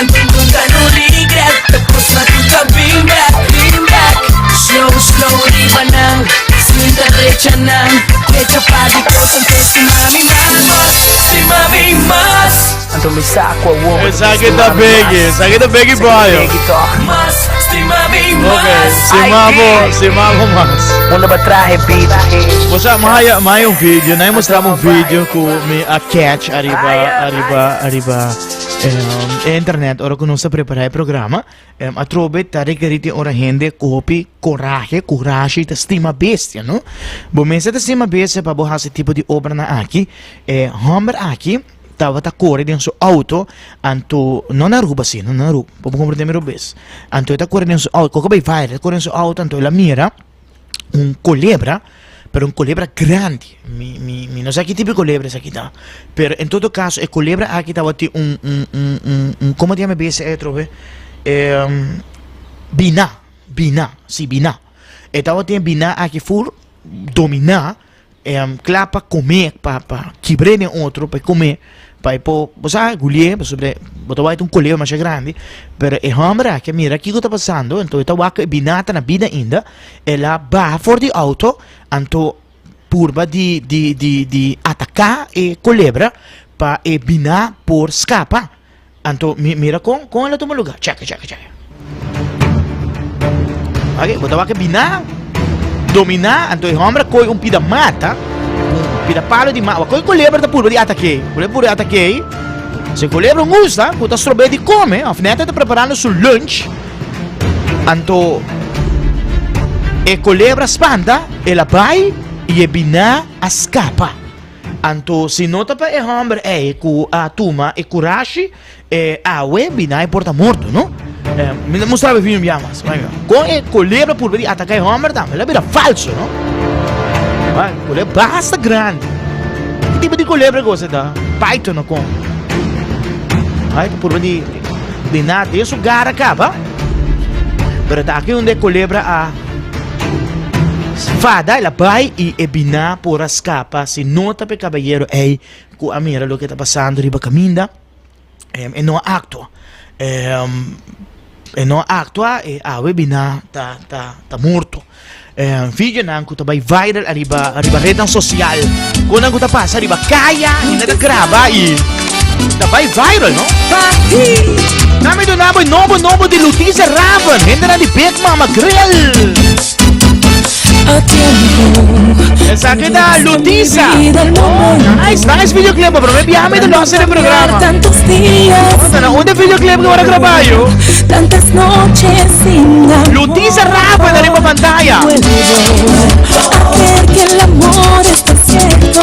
Antes nunca no regret, the cosa tú también back. Slow, riba nang, sin derecha nang. Derecha pa di ko sa testimami más. Estimame más. Ando me saco a woman. Esa que está biggie boy. Más, estimame Ok, más. simamo mas. Una ba traje vida? Você mais um vídeo, nós mostramos um vídeo com a catch arriba internet, ora que nós preparar o programa, a trobe tá requerite ora rende copy, coragem te estima bestia, não? Bom, mas essa estima bestia para borrar esse tipo de obra na aqui, Homer aqui tava correndo dentro do auto, anto não na rua assim, não na rua, para compreender o bes. Anto tá correndo dentro do auto, qualquer vai vai, correndo dentro do auto, anto ela mira culebra, pero culebra grande. Mi não sei que tipo de culebra essa aqui tá. Pero em todo caso, a culebra aqui tava tem como se chama bese trove? Bina. E tava tem bina aqui for dominar, clapa comer para quebrar outro para comer. Pai po, você gulhe, sobre, botou vai colher mais grande, pero é hamra que mira aqui que está passando, então está waka binata na vida ainda, ela ba for de auto, então purba de atacar e culebra para binar por escapa, então mira com ela toma lugar, check. Ok, botou waka binar, dominar, então é hamra coi pida mata. Pida palo di mata, quel culebra da pure di ataque. Se culebra gusta, puta strobe di come, a finita sta preparando sul lunch. Anto e culebra spanda, e la bai, e bina a scapa. Anto, se nota pa e hombre, cu a tuma e curashi, e awe, bina e porta morto, no? Me mostrava o filme, mas, com e culebra por vir atacar e hombre, também, ela vira falso, no? Culebra basta grande. Que tipo de culebra você dá? Python, não com? Por vir bina, isso gara acaba. Pero tá aqui onde culebra a fada, ela vai e bina por escapa. Se nota pe caballero, ku amira lo que está passando riba caminda, e não actua. E não actua, e a bina tá morto. Video na ko tabay viral arriba rede social. Kung ang ko passa arriba kaya, nagagraba e tabay viral, no? Nami do naboy novo de Lutiza Raven, hindi na di Big Mama Grill. Esa queda Lutiza. Nice videoclip, pero me piame de lo hacer el programa. Tantos días, ¿Dónde videoclip que van a grabar yo? tantas noches sin amor. Lutiza Raven en la pantalla. A ver que el amor está cierto.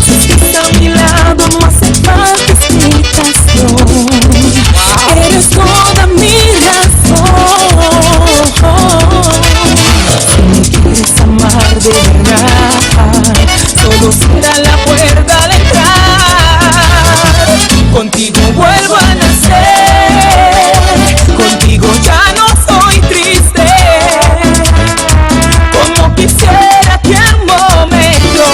Si estás a mi lado, no hace falta explicación. Eres toda mi razón. Si me quieres amar de verdad, solo será la puerta al entrar. Contigo vuelvo a nacer, contigo ya no soy triste. Como quisiera que el momento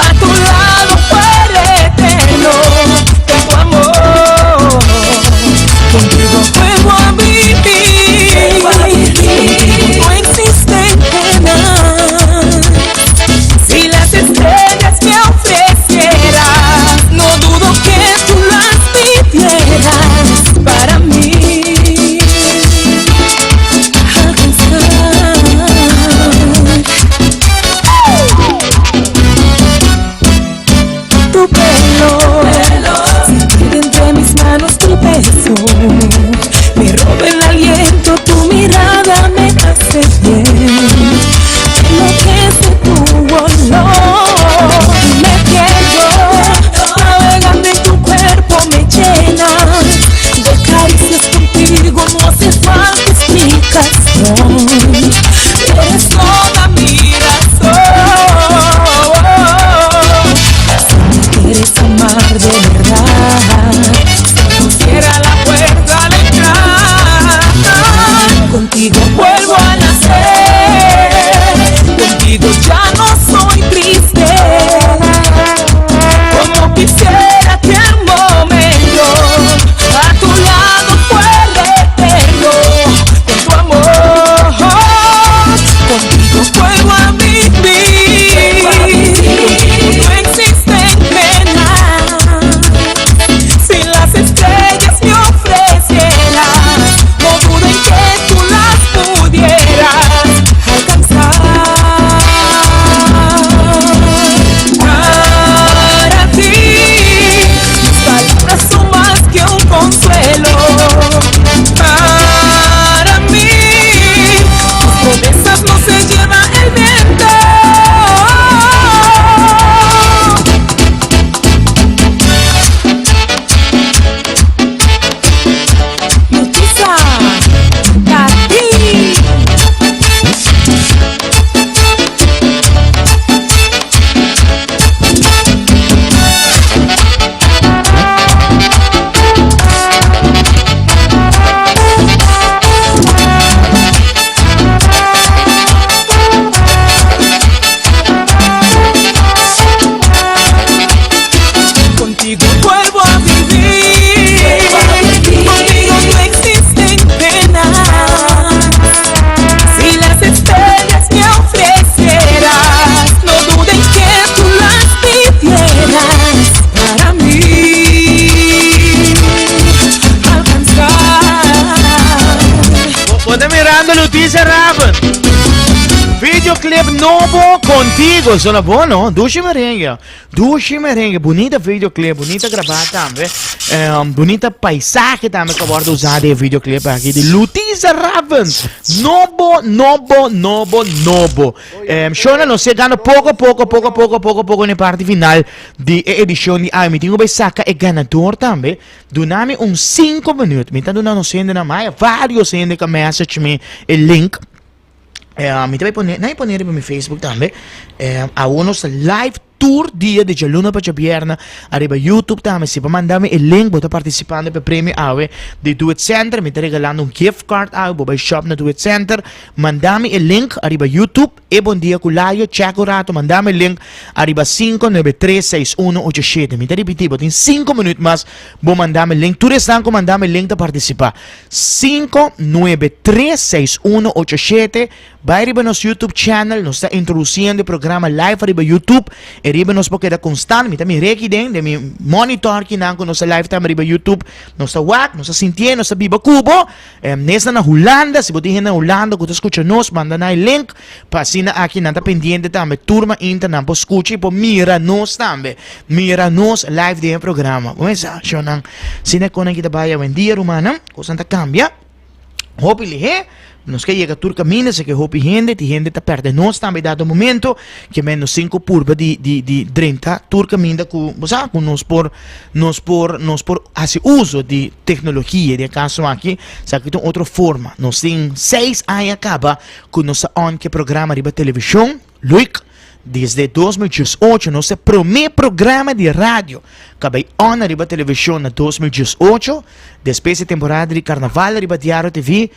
a tu lado fuera eterno. Tengo amor, contigo vuelvo a vivir. Contigo no existen penas. Si las estrellas me ofrecieras, no dudo que tú las contigo, suena bueno. Dulce merengue, bonita videoclip, bonita gravata también. Bonita paisaje también que aborda usar de videoclip aquí de Lutisa Ravens. Nobo. Shona no se gana poco en la parte final de edición de AM. Tengo que sacar el ganador también. Duname un 5 minutos. Me está dando sende na maya, vários sende que message me el link. Me te voy a poner en mi Facebook también. A unos live tour dia de Jaluna para Vierna. Arriba YouTube también. Si para mandarme el link, voy a participar en el premio AWE de Do It Center. Me está regalando un gift card AWE. Voy a shop na Do It Center. Mandame el link arriba YouTube. Buen día, Culayo. Checo rato. Mandame el link arriba 5936187. Me está repetindo. En 5 minutos más. Voy a mandarme el link. Tú estás con mandame el link para participar. 5936187. Va arriba en nuestro YouTube channel. Nos está introduciendo el programa live arriba YouTube. Arriba nos porque da constante. Me está mi reiki de mi monitor que nan con nuestra lifetime arriba YouTube. Nos está WAC. Nos está sintiendo. Nos está viva cubo. Nesta na Holanda. Si vos dije na Holanda. Que tú escuchas nos. Manda na el link. Para si na aqui nanta pendiente também. Turma inter nan po escucha. E po mira nos também. Mira nos live de programa. Vamos a shonan. Si na konan kita baya. Buen día rumana. Cosa ta cambia. Hopi lihe. Nos que llega tur camina, se que hopi gente tá perto de nós também dado momento que menos 5 curva de 30 tur camina com nos por hacer uso de tecnologia de caso aqui, sabe que outra forma. Nós tem 6 anos acaba com nossa on que programa de televisão, Luik. Desde 2018, nosso primeiro programa de rádio acabou on arriba televisão na 2018. Depois da temporada de carnaval arriba Diário TV,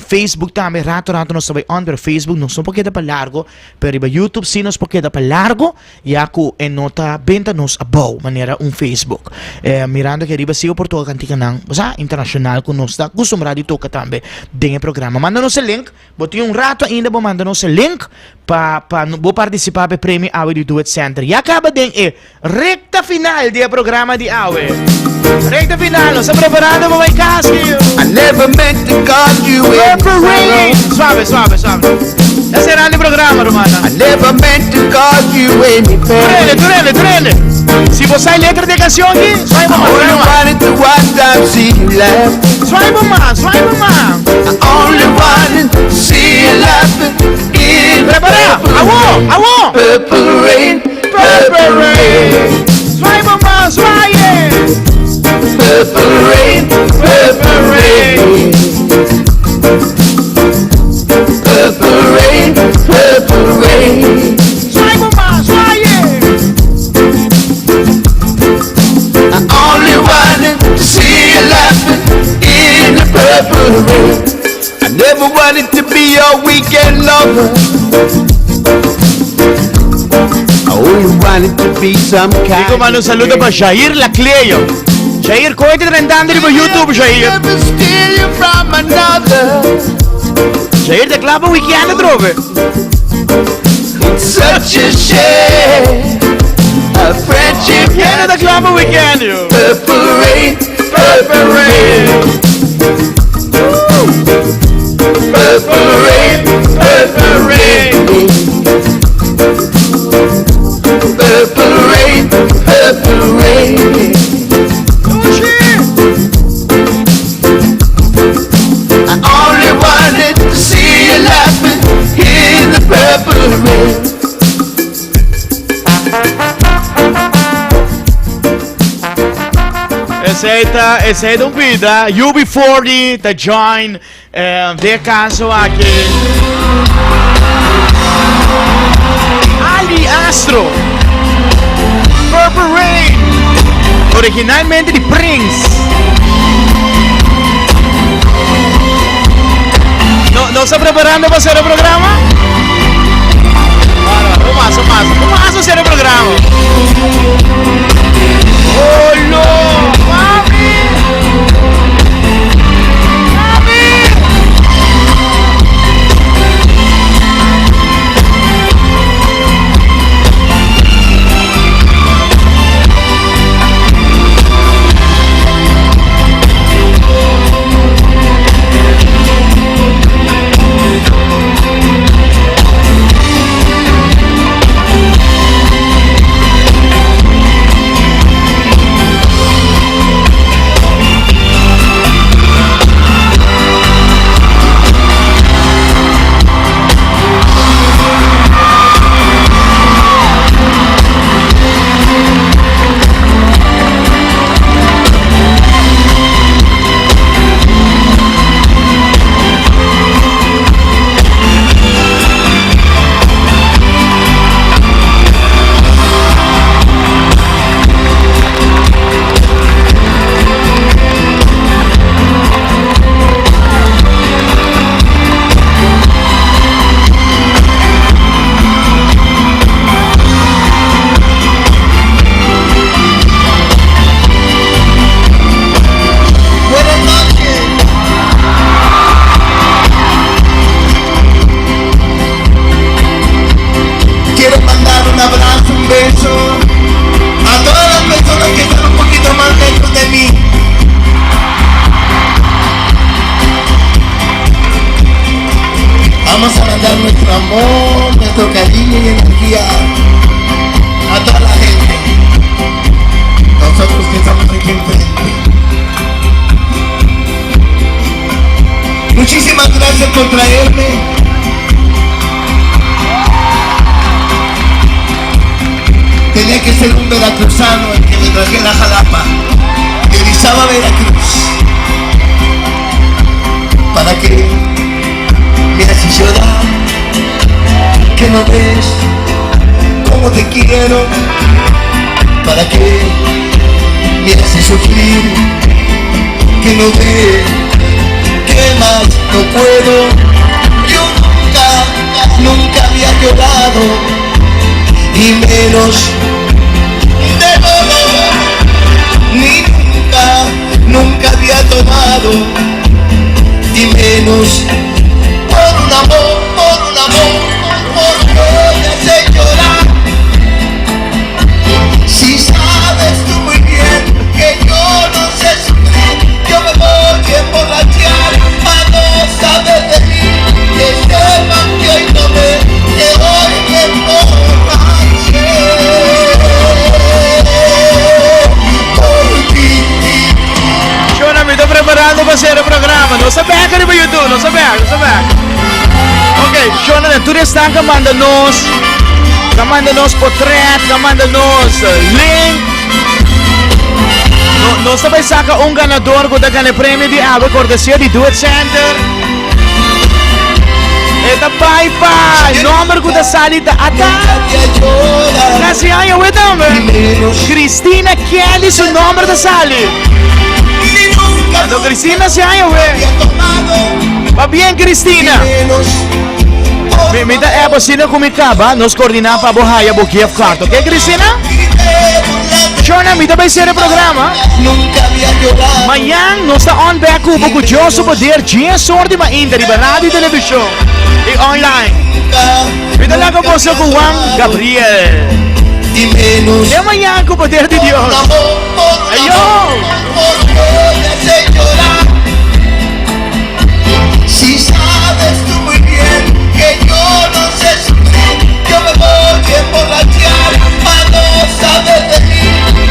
Facebook também rato nós estamos on para Facebook, não só porque dá para largo, para arriba YouTube sim nós porque dá para largo, e aqui em nota benta nos abou maneira Facebook. Mirando que arriba sigo por toda cantica nang, internacional com nós está acostumado a tocar também dentro do programa. Manda-nos o link, botei rato ainda vou mandar-nos o link para vou participar do prêmio AWE de Do It Center. E acaba de recta final do programa de AWE. Recta final, nós estamos preparando para o casco. I never meant to call you in. Suave. Esse era o programa, Romana. I never meant to call you any pain. Turele. Se você sai letra de canção aqui, suave mais. I only wanted to watch time see you laugh. Suave mais. I only wanted to see you laughing in Prepara, agua. Purple rain. Suave mais. Purple rain. Purple rain. Suave mais. I only wanted to see you laughing in the purple rain. I never wanted to be your weekend lover. I only wanted to be some kind. Digo, mano, un saludo para Jair Lacleyo. Jair, cohete 30 anos por YouTube, Jair. Never steal you from another. Jair, te clava weekend, trove. It's such a shame. A friendship Viene te clava weekend, yo. Purple rain. Purple rain. Purple rain. Purple rain. Purple rain. Purple rain. I only wanted to see you laughing in the purple rain. Essa é um vida. UB40, the join, de caso aqui. Ali Astro, Purple Rain, originalmente de Prince. ¿No está preparando para hacer el programa? Vamos a hacer el programa. ¡Oh, no! ¡Mami! contraerme. Tenía que ser un veracruzano el que me trajera a Jalapa, que visaba Veracruz, para que me haces llorar, que no ves cómo te quiero, para que me haces sufrir, que no ves que más no puedo. Yo nunca había llorado, y menos de dolor, ni nunca había tomado, y menos por un amor, porque me hace llorar. Si sabes tú muy bien que yo no sé sufrir, yo me voy a emborrachar a no saber de mí, que sepan que hoy no que hoy me emborraché por ti. Jonah, me estoy preparando para hacer el programa. No se vea que no YouTube, no se vea. Ok, Jonah, tú estás mándanos portrait, mándanos link. No se va a sacar un ganador que gana el premio de agua cortesía de Do It Center. Esta paipa, nombre que te salita ata. Gracias a Dios, Cristina Kelly, su nombre te sale. Cuando Cristina se haya, va bien, Cristina. Mira, posible con mi caba, nos coordinamos para Bohaya, Bukiev Carto. ¿Ok, Cristina? Jonah, mira, va a ser el programa. Mañana nos está on back con poco yo su poder, ya sorte ma inter, radio y televisión y online. Mira la composición con Juan Gabriel. De mañana con poder de Dios. Si sabes tú muy bien que yo no sé sufrir, yo me voy a emborrachar a no saber de mí,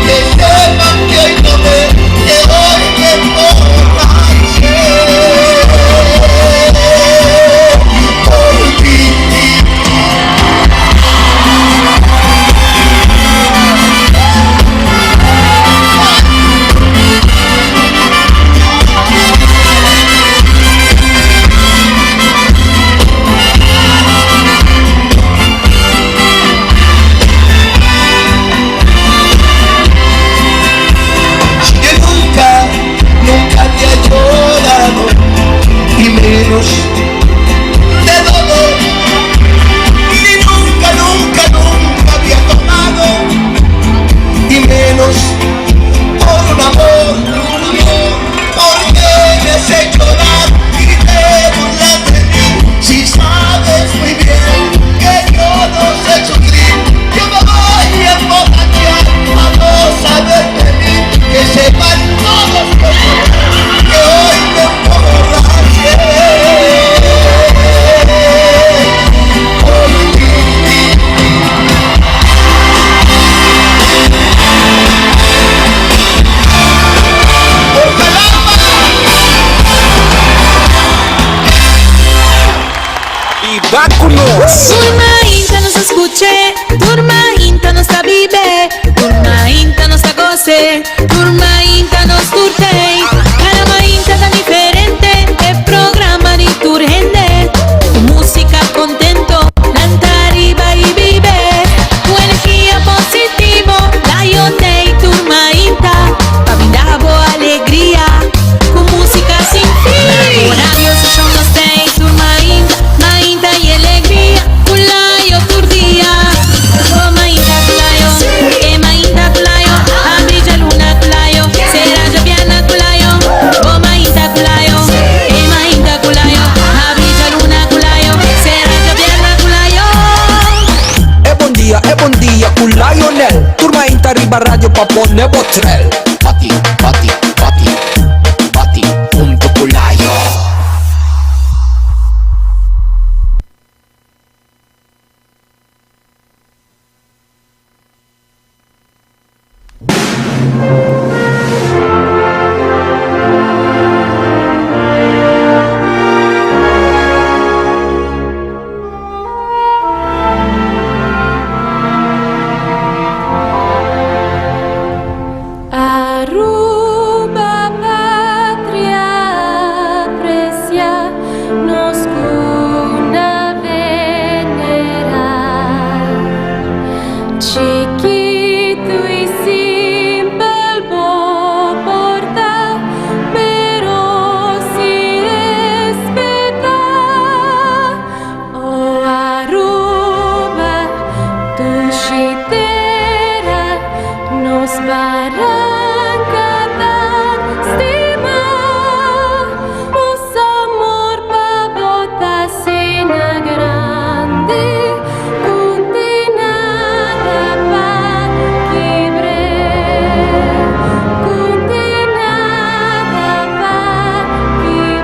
que sepan que hoy no que hoy me emborraché por ti. Y menos de dolor, ni nunca había tomado, y menos por un amor, porque me hace llorar y te burlas de mí. Si sabes muy bien que yo no sé sufrir, yo me voy a emborrachar a no saber de mí, que sepan todos que hoy me emborraché. Turma nos escuche, turma nos vive, turma nos goce, turma nos curte. Cada maíta tan diferente, el programa de tu gente. Tu música contento, canta arriba y vive. Tu energía positivo, la yonde y turma inta. Pa' brindar boa alegría, con música sin fin. Horario se son los seis, turma inta y alegría. Tulayo turdía, oh mainta tulayo, porque mainta tulayo, abrilla luna tulayo, será lloviana tulayo, oh mainta tulayo, mainta tulayo, abrilla luna tulayo, será lloviana tulayo. É bom dia, tulayo nel, turma inta arriba radio pa poner botrel. Pati,